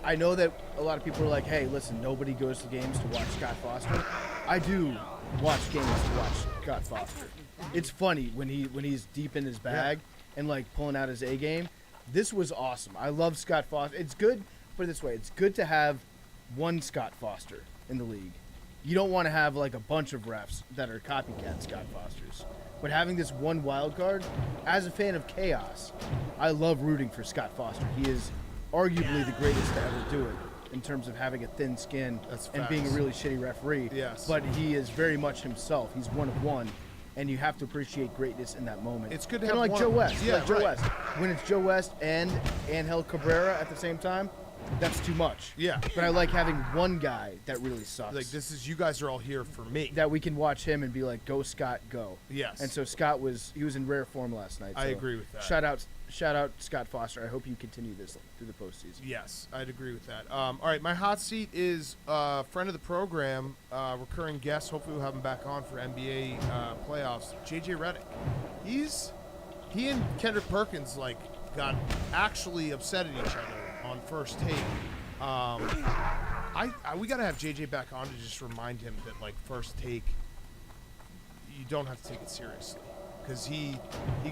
I know that a lot of people are like, hey, listen, nobody goes to games to watch Scott Foster. I do watch games to watch Scott Foster. It's funny when he's deep in his bag and like pulling out his A game. This was awesome. I love Scott Foster. It's good, put it this way, it's good to have one Scott Foster in the league. You don't want to have like a bunch of refs that are copycat Scott Fosters. But having this one wild card, as a fan of chaos, I love rooting for Scott Foster. He is arguably the greatest to ever do it in terms of having a thin skin That's and being a facts. really shitty referee. Yes. But he is very much himself. He's one of one, and you have to appreciate greatness in that moment. It's good to Kinda have like one- Joe West. Yeah, like Joe right. West. When it's Joe West and Angel Cabrera at the same time, that's too much. Yeah. But I like having one guy that really sucks. Like, this is, you guys are all here for me. That we can watch him and be like, go Scott, go. Yes. And so Scott was in rare form last night. I so agree with that. Shout out Scott Foster. I hope you continue this through the postseason. Yes, I'd agree with that. All right, my hot seat is friend of the program, recurring guest. Hopefully we'll have him back on for NBA playoffs. JJ Redick. He and Kendrick Perkins like got actually upset at each other on first take. We gotta have JJ back on to just remind him that like first take, you don't have to take it seriously. Because he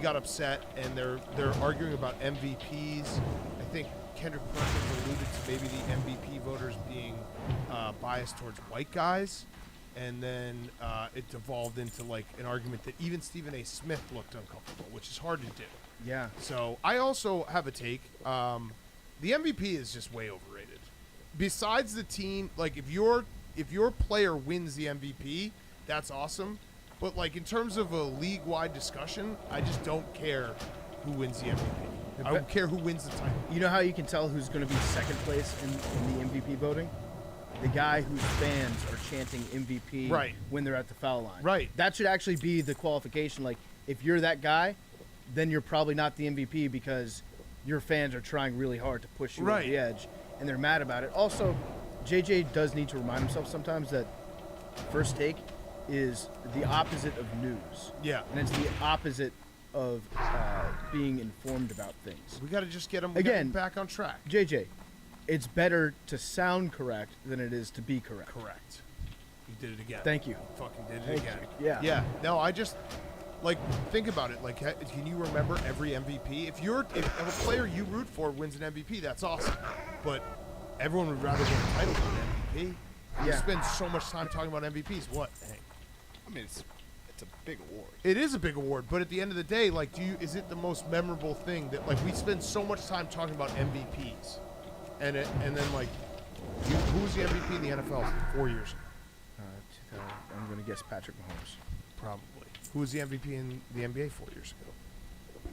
got upset and they're arguing about MVPs. I think Kendrick Perkins alluded to maybe the MVP voters being biased towards white guys, and then it devolved into like an argument that even Stephen A. Smith looked uncomfortable, which is hard to do. Yeah. So I also have a take. The MVP is just way overrated. Besides the team, like if your player wins the MVP, that's awesome. But like in terms of a league-wide discussion, I just don't care who wins the MVP. I don't care who wins the title. You know how you can tell who's going to be second place in the MVP voting? The guy whose fans are chanting MVP Right. when they're at the foul line. Right. That should actually be the qualification. Like, if you're that guy, then you're probably not the MVP because your fans are trying really hard to push you over Right. the edge, and they're mad about it. Also, JJ does need to remind himself sometimes that First Take is the opposite of news. Yeah. And it's the opposite of being informed about things. We got to just get him Again, back on track. JJ, it's better to sound correct than it is to be correct. Correct. You did it again. Thank you. Fucking did it Thank again. you. Yeah. Yeah. No, I just like think about it. Like, can you remember every MVP? If a player you root for wins an MVP, that's awesome. But everyone would rather win a title than an MVP. You Yeah. spend so much time talking about MVPs. What? Hank? I mean, it's a big award. It is a big award, but at the end of the day, like, is it the most memorable thing that like we spend so much time talking about MVPs, and then like, who was the MVP in the NFL 4 years ago? I'm going to guess Patrick Mahomes. Probably. Who was the MVP in the NBA 4 years ago?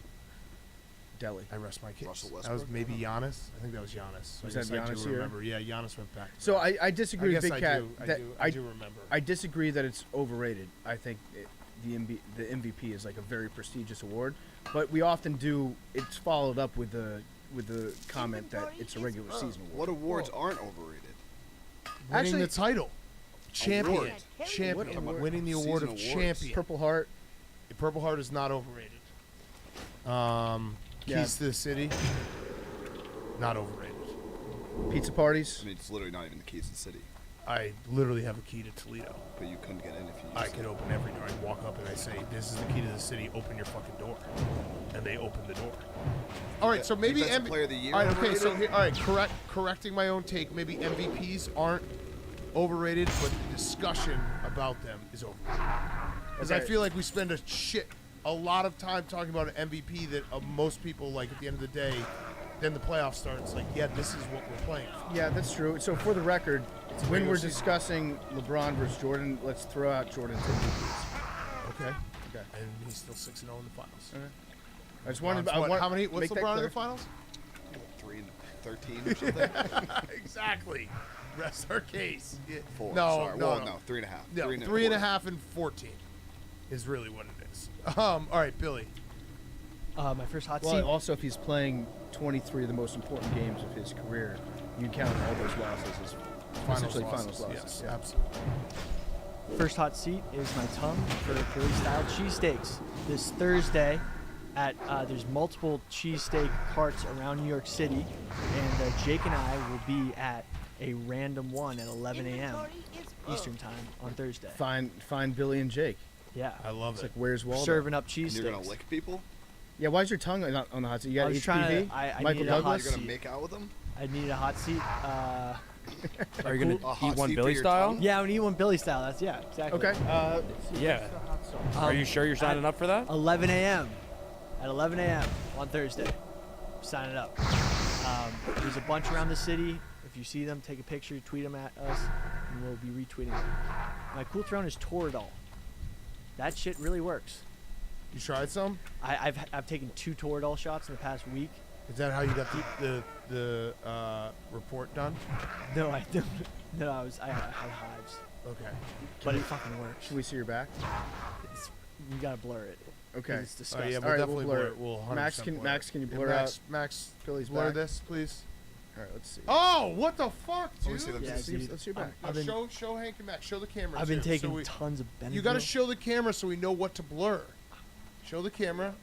Delhi. I rest my case. Russell That was Westbrook? maybe Giannis. I think that was Giannis. Was I that guess I Giannis do here? remember. Yeah, Giannis went back. So I disagree I with guess Big I Cat. do. That I do remember. I disagree that it's overrated. I think the MVP is like a very prestigious award, but we often do. It's followed up with the comment that it's a regular season award. What awards aren't overrated? Winning Actually- the title. Champion. Award. Champion. What Winning the award of season awards? champion. Purple Heart. Purple Heart is not overrated. Yeah. Keys to the City. Not overrated. Pizza parties. I mean, it's literally not even the keys to the city, I literally have a key to Toledo. but you couldn't get in if you used I it. could open every door. I walk up and I say, "This is the key to the city. Open your fucking door," and they open the door. All right, so maybe Defensive Player of the Year All right, okay, so overrated? all right, correcting my own take. Maybe MVPs aren't overrated, but the discussion about them is overrated. Because I Okay. feel like we spend a lot of time talking about an MVP that most people like at the end of the day. Then the playoffs start. It's like, yeah, this is what we're playing for. Yeah, that's true. So for the record, when regular we're season. discussing LeBron versus Jordan, let's throw out Jordan's MVPs. Okay. Okay. And he's still 6-0 in the finals. Okay. I just wanted. LeBron's I what, want how many? What's make that LeBron in clear. the finals? 3 and 13 or something. Exactly. Rest our case. Yeah. 4. No, sorry. no, Well, no. no, 3.5. No, 3.5 and 14 is really what it is. All right, Billy. My first hot Well, seat. also, if he's playing 23 of the most important games of his career, you count all those losses as essentially finals losses. Yes, Yeah. absolutely. First hot seat is my tongue for Philly style cheesesteaks. This Thursday at there's multiple cheesesteak carts around New York City, and Jake and I will be at a random one at 11 a.m. Eastern time on Thursday. Find Billy and Jake. Yeah, I love It's it. like, where's Waldo? serving up And cheesesteaks. you're going to lick people? Yeah, why's your tongue not on the hot seat? You I got was HPV? trying to- I Michael needed a hot Douglas? You're going seat. to make out with them? I needed a hot seat. Are you gonna A hot eat one seat for Billy your style? tongue? Yeah, I need one Billy style. That's exactly. Okay. Yeah. Are you sure you're signing up for that? 11 a.m. At 11 a.m. on Thursday. Sign it up. There's a bunch around the city. If you see them, take a picture, tweet them at us, and we'll be retweeting them. My cool throne is Toradol. That shit really works. You tried some? I've taken 2 Toradol shots in the past week. Is that how you got the report done? No, I don't. No, I had hives, Okay. but it fucking works. Should we see your back? You gotta blur it. Okay. It's Oh, disgusting. yeah, we'll All right, definitely we'll blur blur it. it. We'll 100% Max, can blur it. you Yeah, blur out Max, Billy's blur back? this, please. All right, let's see. Oh, what the fuck, Let me see dude? them. Yeah, let's, see, dude. let's see your back. No, I've been- show Hank and Max. Show the camera. I've been too, taking so we, tons of Benadryl. You got to show the camera so we know what to blur. Show the camera.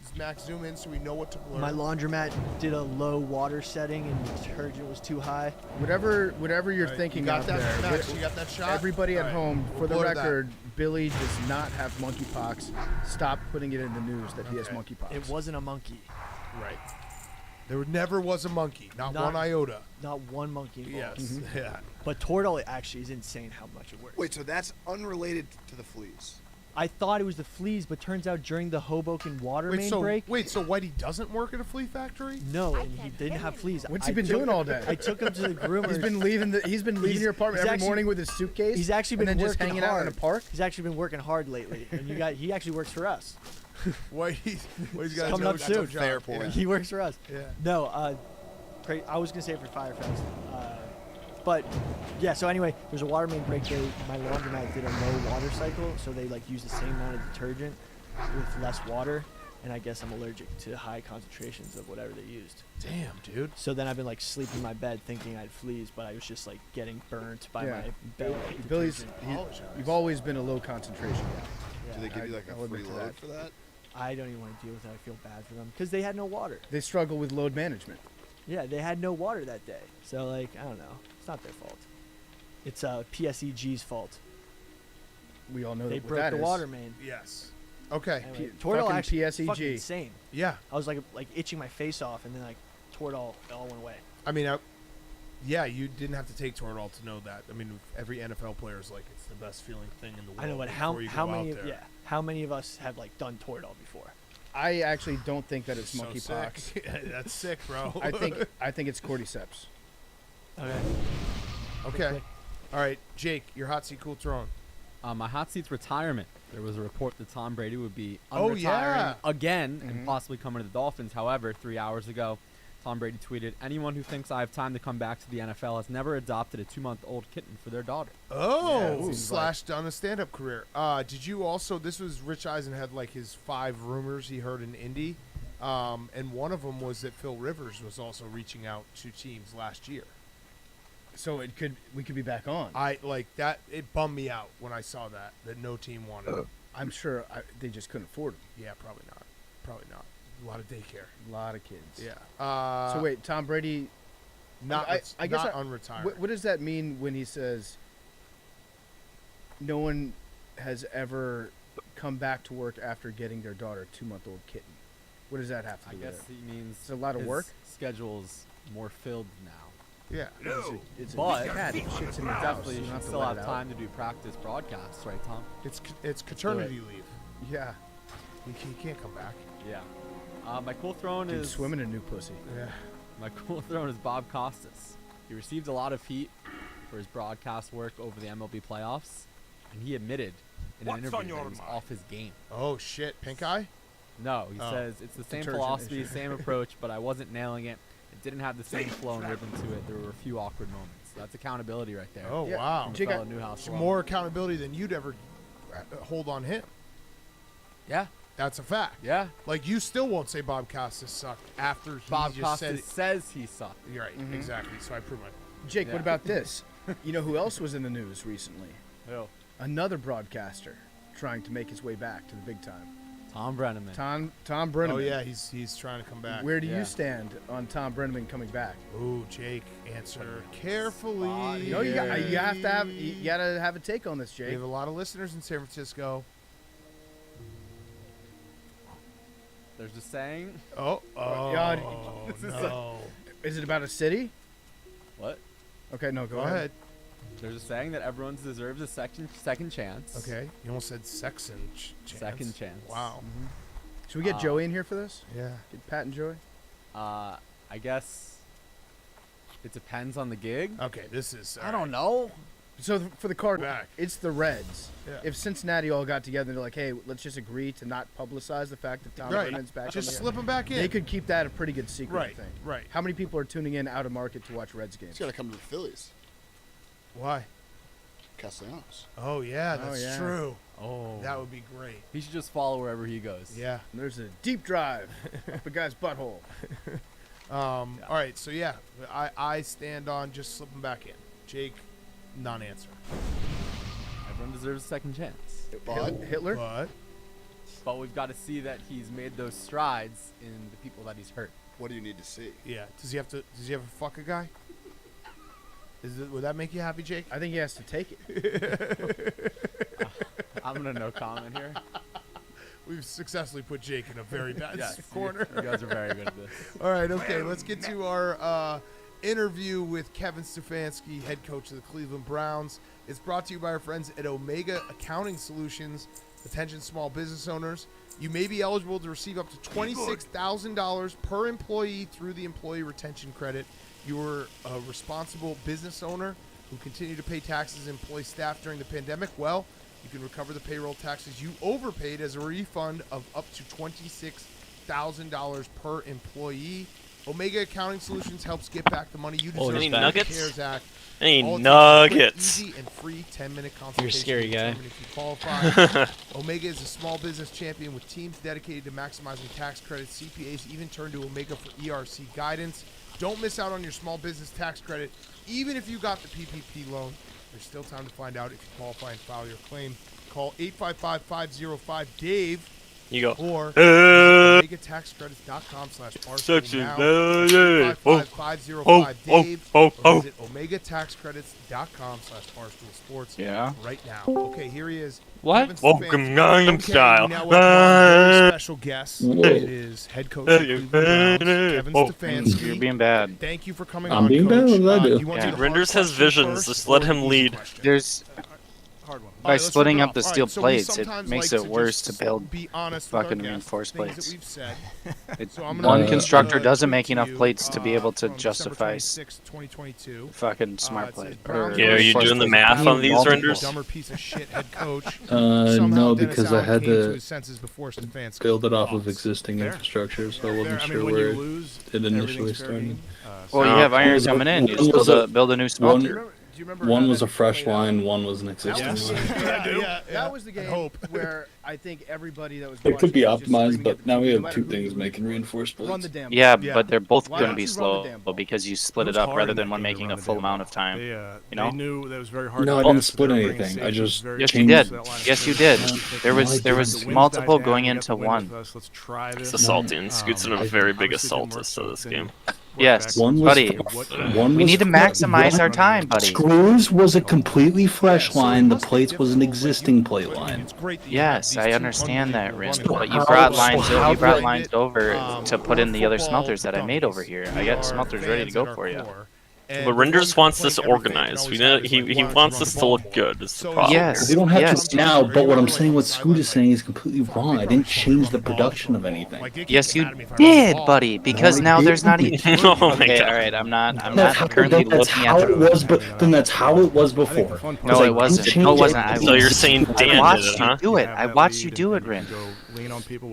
Does Max zoom in so we know what to blur? My laundromat did a low water setting and the detergent was too high. Whatever you're All right, thinking you got out that, there. Max, you got that shot? Everybody All at right, home, we'll for the blur that. record, Billy does not have monkeypox. Stop putting it in the news that he has Okay. monkeypox. It wasn't a monkey. Right. There never was a monkey. Not one iota. Not one monkey involved. Yes. Yeah. But Toradol actually is insane how much it works. Wait, so that's unrelated to the fleas? I thought it was the fleas, but turns out during the Hoboken water main break, so Whitey doesn't work at a flea factory? no, and he didn't have fleas. What's he I been took- doing all day? I took him to the groomers. He's been leaving He's- your apartment he's every actually- morning with his suitcase. He's actually been and then just working hanging out in hard. a park. He's actually been working hard lately, and he actually works for us. Whitey's got coming up a soon. job. Fair point. Yeah. He works for us. Yeah. No, I was gonna say it for Firefest, but yeah. So anyway, there's a water main break. My laundromat did a low water cycle, so they like use the same amount of detergent with less water, and I guess I'm allergic to high concentrations of whatever they used. Damn, dude. So then I've been like sleeping in my bed thinking I had fleas, but I was just like getting burnt by my belly. Billy's, you've always been a low concentration guy. Do they give you like I'll a free admit to load that. for that? I don't even want to deal with it. I feel bad for them because they had no water. They struggle with load management. Yeah, they had no water that day. So like, I don't know. It's not their fault. It's PSEG's fault. We all know They what broke that the is. water main. Yes. Okay. Anyway, P- Toradol fucking actually PSEG. fucking insane. Yeah. I was like itching my face off, and then like Toradol all went away. I mean, yeah, you didn't have to take Toradol to know that. I mean, every NFL player is like, it's the best feeling thing in the world. I know, but before you how go many out there. how many of us have like done Toradol before? I actually don't think that it's So monkeypox. sick. That's sick, bro. I think it's cordyceps. Okay. Okay. All right, Jake, your hot seat, cool throne. My hot seat's retirement. There was a report that Tom Brady would be Oh, unretiring yeah. again Mhm. and possibly coming to the Dolphins. However, 3 hours ago, Tom Brady tweeted, "Anyone who thinks I have time to come back to the NFL has never adopted a 2-month-old kitten for their daughter." Oh, seems slashed on a stand-up career. Did you also? This was Rich Eisen had like his 5 rumors he heard in Indy, and one of them was that Phil Rivers was also reaching out to teams last year. So we could be back on. I like that. It bummed me out when I saw that no team wanted him. I'm sure they just couldn't afford them. Yeah, probably not. Probably not. A lot of daycare. A lot of kids. Yeah. So wait, Tom Brady. not I guess not unretired. What does that mean when he says no one has ever come back to work after getting their daughter a 2-month-old kitten? What does that have to I do guess with it? he means It's a lot of his work. schedule's more filled now. Yeah. It's But a cat. It shits in your house. Definitely, You you don't have should to still let have it out. time to do practice broadcasts, right, Tom? It's paternity leave. Yeah. You can't come back. Yeah. My cool throne Dude, is swimming in new pussy. Yeah. My cool throne is Bob Costas. He received a lot of heat for his broadcast work over the MLB playoffs, and he admitted in an interview that he was off his game. Oh shit, pink eye. No, he Oh. says it's the same Detergent philosophy, issue. same approach, but I wasn't nailing it. It didn't have the same flow and rhythm to it. There were a few awkward moments. That's accountability right there. Oh Yeah. wow. From a Jake, fellow Newhouse It's alum. more accountability than you'd ever hold on him. Yeah, That's a fact. yeah. Like you still won't say Bob Costas sucked after he Bob just said Costas says he sucked. it. You're right. Mhm. Exactly. So I prove my. Jake, Yeah. what about this? You know who else was in the news recently? Who? Another broadcaster trying to make his way back to the big time. Tom Brenneman. Tom Brenneman. Oh yeah, he's trying to come back. Where do Yeah. you stand on Tom Brenneman coming back? Ooh, Jake, answer carefully. No, you have to have you gotta have a take on this, We Jake. have a lot of listeners in San Francisco. There's a saying. Oh, God, this is no. Is it about a city? What? Okay, no, Go ahead. There's a saying that everyone deserves a second chance. Okay, you almost said Sexton chance. Second chance. Wow. Should we get Joey in here for this? Yeah. Get Pat and Joey? I guess it depends on the gig. Okay, this is. I don't know. So for the Cardinals, Back. it's the Reds. Yeah. If Cincinnati all got together and they're like, hey, let's just agree to not publicize the fact that Tom Right. Brennan's back Just on the slip him back in. They could keep that a pretty good secret, Right. I think. Right. How many people are tuning in out of market to watch Reds games? He's got to come to the Phillies. Why? Castellanos. Oh yeah, that's yeah. true. Oh. That would be great. He should just follow wherever he goes. Yeah. And there's a deep drive up a guy's butthole. All right. So yeah, I stand on just slipping back in. Jake, non-answer. Everyone deserves a second chance. But Hitler? But But we've got to see that he's made those strides in the people that he's hurt. what do you need to see? yeah, does he have to fuck a guy? Would that make you happy, Jake? I think he has to take it. I'm gonna no comment here. We've successfully put Jake in a very bad Yes, corner. You guys are very good at this. All right, okay, let's get to our interview with Kevin Stefanski, head coach of the Cleveland Browns. It's brought to you by our friends at Omega Accounting Solutions. Attention small business owners. You may be eligible to receive up to $26,000 per employee through the Employee Retention Credit. You're a responsible business owner who continue to pay taxes and employ staff during the pandemic. Well, you can recover the payroll taxes you overpaid as a refund of up to $26,000 per employee. Omega Accounting Solutions helps get back the money you deserve. Any through the nuggets? CARES Act. Any All it takes is a quick, nuggets? easy, and free free 10-minute consultation. scary to guy. determine if you qualify. Omega is a small business champion with teams dedicated to maximizing tax credits. CPAs even turn to Omega for ERC guidance. Don't miss out on your small business tax credit. Even if you got the PPP loan, there's still time to find out if you qualify and file your claim. Call 855-505-DAVE. You go. Or OmegaTaxCredits.com/Barstool now. 855-505-DAVE. Or visit OmegaTaxCredits.com/Barstool Sports right now. Okay, here he is. What? Welcome Gangnam Style. Now welcome our very special guest. It is head coach of the Cleveland Browns, Kevin Stefanski. You're being bad. Thank you for coming I'm on, being Coach. bad? What did I do? You want to do the Renders hard has question visions. first Just let or him the easy lead. question? There's Hard one. by Let's splitting rip it up the off. steel So we plates, it sometimes makes like it to worse just to build be honest with our fucking guests, reinforced things plates. that we've said. It, So I'm gonna one read constructor a doesn't tweet make to enough you, plates to be able to from December justify 26, 2022. fucking smart It says, plate. Browns Yeah, are you reinforced doing the plate. math I need on these multiple. renders? Dumber piece of shit head coach. No, Somehow Dennis because I Allen had came to to his senses before Stefanski. build it off of Thoughts? existing infrastructure, so I wasn't I sure mean, when where you lose, it initially everything's fair started. game. Well, you No. have iron was a- coming in. You one just was build a new smelter. Do you remember One how was a that fresh played out? line, one was an existing That was- line. That was the game hope. where I think everybody that was It could be watching was just optimized, screaming but at the now TV, we no have matter two who things you making reinforced run plates. the damn Yeah, Yeah. but they're both Why going to don't be you run the slow damn ball? because you split It it was up hard rather in than that one game to making run a the full damn amount ball. of time. They, You know? they knew that it was very hard. No, to I pass didn't to split bring anything. safety. I just Very Yes, you changed- did. to that line of Yes, you scrimmage. did. They There was said, there "The was wind's multiple died going down, we got into the wind one. with us, let's try It's this." assaulting. Scoot's in a very big assault Obviously to this didn't game. work Yes, back. One was buddy. one We was need to maximize our time, buddy. Screws was a completely fresh Yeah, so it line. The must be plates was an difficult, like, existing you- plate I mean, line. it's great that you have Yes, these I two understand that, unbelievable Rin. running But backs. you How- brought so lines. how You brought did- lines over to put we're in the other football smelters that I made over dummies. here. We I got are smelters ready to fans go at our for you. core. And But the Renders one wants this complaint every fan organized. always We know have is, he like, he why don't wants you this run to the look ball good. more? Is the So problem. Yes. We don't have Yes. to now, but what I'm saying, what Sideline, Scoot is like, saying is completely wrong. I didn't change the production of anything. Like, they keep Yes, you mad at me if I run the did, ball. buddy. Because No, now I there's not didn't. even. Oh my Okay, God. all right. I'm not That's how, currently that's looking how at it the. was, but then that's how it was before. No, it wasn't. No, it wasn't. So you're saying Dan I did watched it, you huh? do it. I watched you do it, Rin.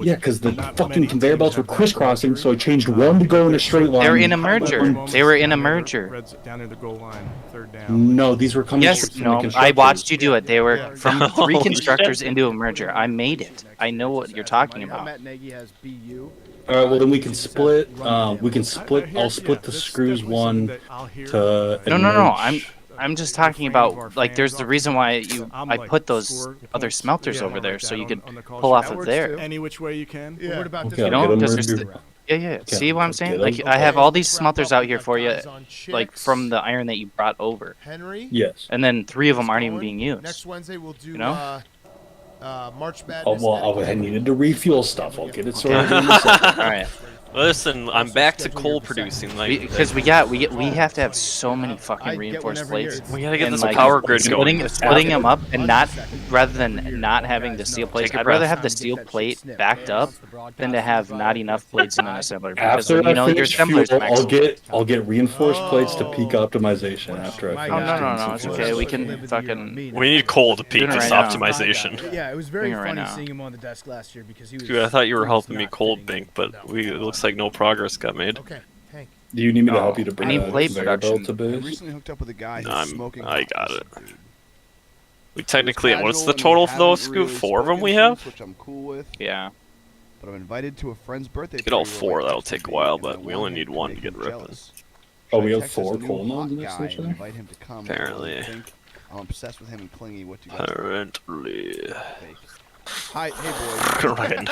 Yeah, because the fucking conveyor belts were crisscrossing, so I changed one to go in a straight line. They're in a merger. They were in a merger. Down near the goal line, third down. No, these were coming Yes, straight from the no. I constructors. watched you do it. They were from three Holy constructors shit. into a merger. I made it. I know what you're talking about. Matt Nagy has BU. All right, well then we can split. We can split. I'll split the screws one to. No. Enrich. I'm just talking about like there's the reason why I put those other smelters over there so you could pull off of there. Any which way you can. Yeah. What about Okay, this? You know, I'll get 'em because moved there's around. Yeah. See what I'm saying? Get 'em. Like I have all these smelters out here for you, Wrap up on like chicks. from the iron that you brought over, Henry. Yes. and then 3 of them Keep aren't even going. being used. Next Wednesday we'll do You know? March Madness. Oh, well, I needed to refuel stuff. I'll get it sorted in a All second. right, Listen, I'm back to coal producing. Like, because we have to have so many fucking reinforced plates. we gotta get And, this like, power grid splitting, going. splitting them up and not rather than not having the steel plates. Take a I'd rather breath. have the steel plate backed up than to have not enough plates in an assembler because After then, you know I your finish fuel, assembler's maxed. I'll get reinforced plates to peak optimization after I Oh finish. no, doing it's some okay. fuel. We can fucking. We need coal to peak Doing it this right now. optimization. Yeah, it was very Doing it right funny now. seeing him on the desk last year because he was. Dude, I thought you were he was helping me not cold fitting bink, but it looks like no progress got made. Okay, Hank. Do you need me to No, help you to I bring need a plate conveyor belt production. to I base? recently hooked up with a guy No, who's smoking. I got hot, it. dude. We technically, what's Casual the and we total for those, haven't Scoot? really 4 of them spoken we have? since, which I'm cool with. Yeah. But I'm invited to a friend's birthday. Get all party 4, where, like, that'll texted take a me, while, and but I we want only him need to one to make get him ripping. jealous. Oh, Should we I have text this 4 new coal hot nodes next to guy each and other? invite him to come? Apparently. I think I'm obsessed with him and Clingy. What do you guys Apparently. think? Hi, hey boys. Right.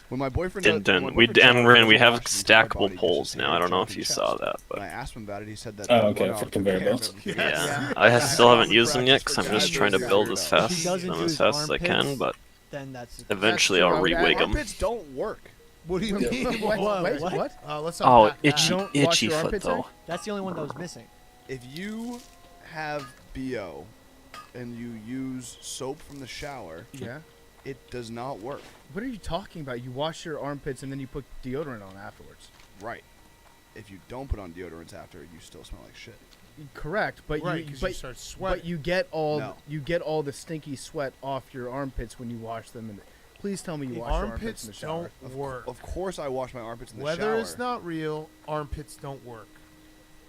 When my boyfriend Dun when dun. my We boyfriend and Tyler Ren, we doesn't have wash his entire stackable body, poles just now. I don't know if his you chest. saw that, When I but asked him about it, he said that. Oh, the okay, blood for off conveyor the belts. camera- yeah, I still haven't used them yet because I'm just trying to build as If fast he doesn't them do as his fast as I can, armpits, but then that's. eventually I'll re-wig them. Armpits don't work. What do you mean? What? Let's Oh, unpack that. itchy, Don't wash itchy your foot armpits, though. Eric? That's the only one that was missing. If you have BO and you use soap from the shower, Yeah. it does not work. What are you talking about? You wash your armpits and then you put deodorant on afterwards. Right. If you don't put on deodorants after, you still smell like shit. Correct, but Right, you 'cause but, you start sweating. but you get all No. the stinky sweat off your armpits when you wash them. And please tell me you wash your armpits in Armpits the shower. don't work. Of course, I wash my armpits in the Weather shower. is not real. Armpits don't work.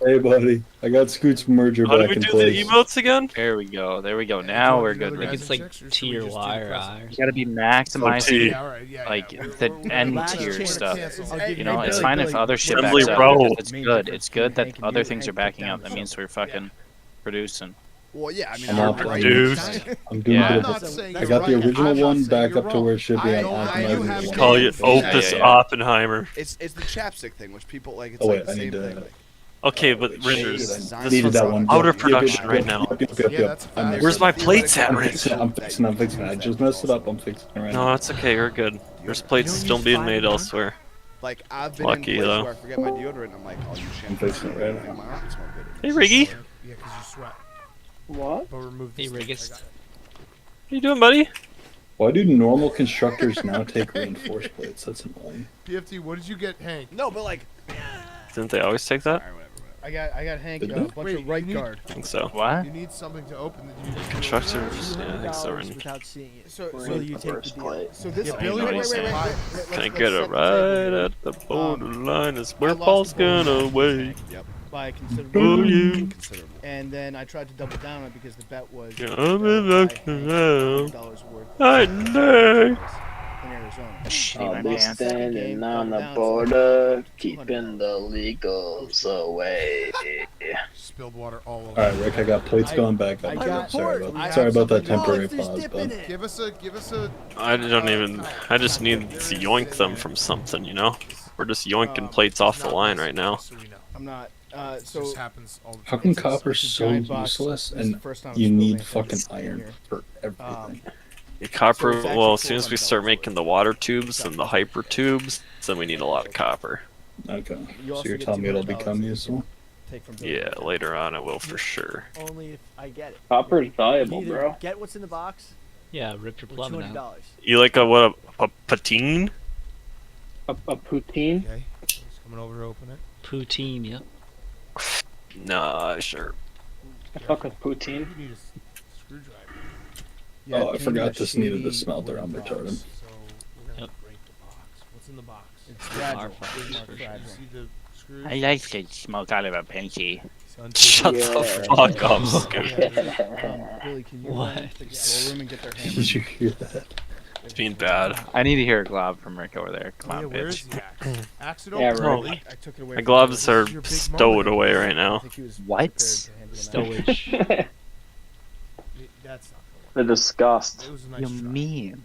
Hey, buddy. I got Scoot's merger How do back we in do place. the emotes again? There we go. There we go. Now we're good. Guys It's in like checks, or should T we or just do Y the or present? I. You gotta be T. maximizing Yeah, all right. Yeah, like yeah. the We're end last tier chance to stuff. cancel. I'll give You know, Hey, it's Billy, fine Billy, if other shit Assembly backs up. roll. Because it's good. It's good that Hank and other you, things are Hank, backing put up. down That the means we're fucking producing. Well, yeah, I mean, I'm you're not right. dude. I'm doing Yeah. it. I'm not saying I you're got the right. original I'm not one saying back you're up to wrong. where it should be. I I'm don't- I optimizing do it have one. Call you Yeah, Opus yeah. Oppenheimer. It's the chapstick thing, which people like. It's Oh, like wait, the I same need to- thing. Like, Okay, but it's Renders, designed this Needed one's that one. out of Yep, production yep, right yep, now. Yep, yep, Yeah, yep. that's a I fact. messed Where's up. my plates at, Theoretical Rich? reason I'm that fixing. you I'm fixing. use I that just is messed it up. also- I'm fixing it right No, now. that's okay. You're good. There's plates don't still use being fine made burn? elsewhere. Like I've been Lucky, in places though. where I forget my deodorant. And I'm like, I'll use shampoo. fixing it right Like, now. my armpits smell good. Hey, Riggy. How Yeah, because you sweat. What? But remove Hey, the Riggist. you doing, buddy? Why do normal constructors now take reinforced plates? That's annoying. PFT, what did you get, Hank? No, but like, Didn't they always take that? alright, whatever. I got Hank Did a they? bunch Wait, of right you need- guard. I think so. What? You need something to open the Constructors, yeah, I think so, $200 Randy. without seeing it. So Will you take the deal? So this. Yeah, Billy, wait, wait, wait, wait, wait. wait. Can I get it right at the borderline? Is where I lost Paul's the ball. gonna wait. Yep. By Oh, considerable. you. Considerable. And then I tried to double down on it because the bet was Yeah, that I'm I in would the buy Hank canal. $100 worth I of know. in Arizona. I'll be Second standing game, on double the down, border, so keeping the legals away. Spilled water all over. All right, Rick. I got plates going back up. I got- Sorry I about have sorry about that something- temporary there's pause, dip in but it. Give us a. I don't even. I just need to yoink them from something, you know? We're just yoinking plates off the line right now. So we know. I'm not. It So just happens all the time. how come It's a- copper's it's a so giant box. useless This is the and first time you I'm need spilling fucking things in iron here. for everything? The copper, So it's actually well, as soon as we $400 start making the water tubes Something and the like hyper tubes, then we need a lot of copper. Okay, You so also you're get telling me it'll $200 become that you useful? can take from Billy. Yeah, later on it will for sure. Only if I get it. Copper's You valuable, either bro. get what's in the box Yeah, rip your or plumbing $200. out. You like a patine? A poutine? Okay. He's coming over to open it. Poutine, yeah. Nah, sure. I fuck with poutine. You need a screwdriver. Yeah, Oh, I it came forgot in a this needed a shady smelter. I'm wooden retarded. box. So we're gonna Yep. break the box. What's in the box? It's fragile. Our It's fuckers, not for fragile. You see the screws? like to smoke out of a pinky. Shut the Yeah. fuck up, Scoop. Billy, can you What? run to the storeroom and get their hammer? Did you hear that? It's being bad. I need to hear a glob from Rick over there. Come Oh, on, yeah, where's bitch. the axe? Axe it Yeah, open, right. Billy. I took it away. My from gloves Billy. are This is your big stowed moment. away right I now. think he was What? prepared to handle that. Stowage. That's not The gonna disgust. work. It was a nice You try. mean?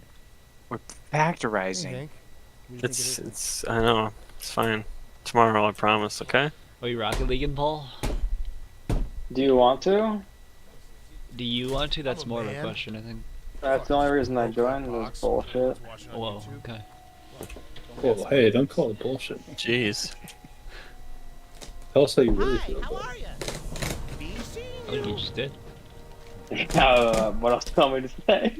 We're Hey, factorizing. Hank. What do you think it is? It's, I know. It's fine. Tomorrow, I promise, okay? Are you Rocket Leaguing, Paul? Do you want to? Do you want to? That's I'm a more of a man. question, I think. That's the only reason I Broke that joined. box. This bullshit. I was watching on Whoa, YouTube. okay. Whoa, hey, don't call it bullshit. Jeez. Tell us how you really feel about it. I think you just did. What else do you want me to say?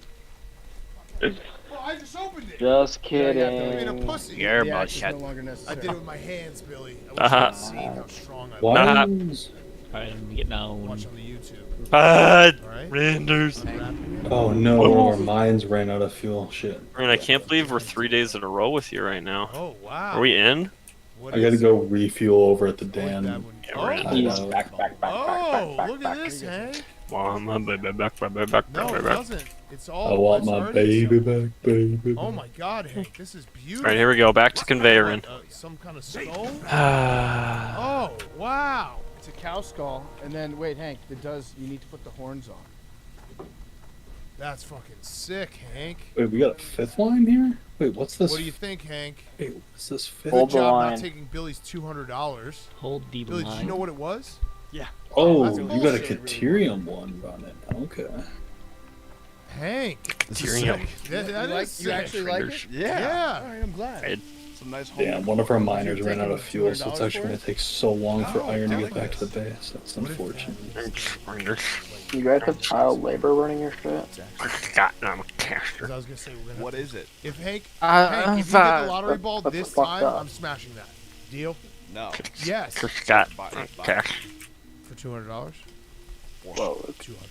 Well, I just opened it. Just You made a kidding. pussy. You're The axe is bullshit. no longer I necessary. did it with my hands, Billy. I wish Uh-huh. you had seen how strong I was. Why? Alright, I'm getting Watch on. on the YouTube. Bad Alright? Renders. Unwrapping it. Oh no, our mines ran out of fuel. Shit. Ren, I can't believe we're 3 days in a row with you right now. Oh, wow. Are we in? What I gotta is go refuel over at the it? That dam. one. we're in. Oh, I know. oh, look at this, Hank. Want my baby back, baby back, No, baby it back. doesn't. It's I all. want it's my already baby shown. back, baby. Oh my God, Hank, this is beautiful. Alright, here we go. Back to conveyoring. Some kind of skull. Ah. Oh, wow. It's a cow skull, and then wait, Hank. It does. You need to put the horns on. That's fucking sick, Hank. Wait, we got a fifth line here? Wait, what's this? What do you think, Hank? Wait, what's this fifth? Good Hold the job line. not taking Billy's $200. Hold the Billy, did you line. know what it was? Oh, That's you got a bullshit. Caterium one running. Okay. Hank. Caterium. That you, like, is you sick. actually like it? Yeah. All right, I'm glad. Right. Some nice home. Damn, one of our You're miners ran out of taking fuel, so it's $200 actually for gonna it? take so long for Oh, iron to I get like back to this. the base. That's What if- unfortunate. Renders. You guys have child labor running your shit? God, I'm a caster. 'Cause I was gonna say we're gonna. What is it? If Hank, Uh, Hank, if you get the uh, lottery ball that's this fucked time, up. I'm smashing that. Deal? No. Yes. God, Buy it, buy it. cash. For $200. Whoa. 200.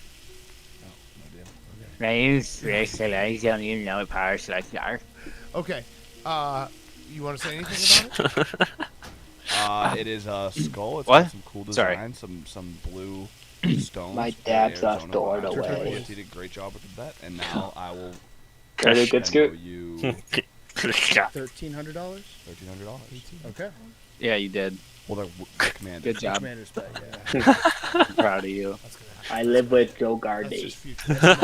I don't even know what power select are. Okay. You want to say anything about it? It is a skull. It's What? got some cool Sorry. design, some blue stones. My from dad's Arizona not stored Biology. away. He did a great job with the bet, and now I will Got a good send scoop. you God. $1,300. $1,300. Okay. Yeah, you did. Well, they're commanded. Good job. Commander's pay. Yeah. I'm proud of you. That's gonna happen. I live with Joe That's Gardy. just future. That's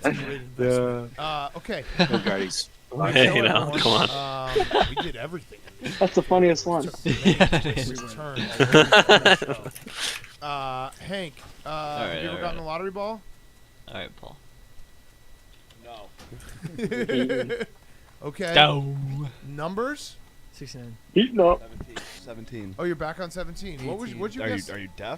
a great investment. Okay. No guardies. Hey, now, come on. We did everything. That's the funniest one. Took the turn all over the show. Hank, have you ever gotten a lottery ball? Alright, Paul. No. Okay. No. Numbers? 69. No. 17. Oh, you're back on 17. What'd you Are guess? you deaf?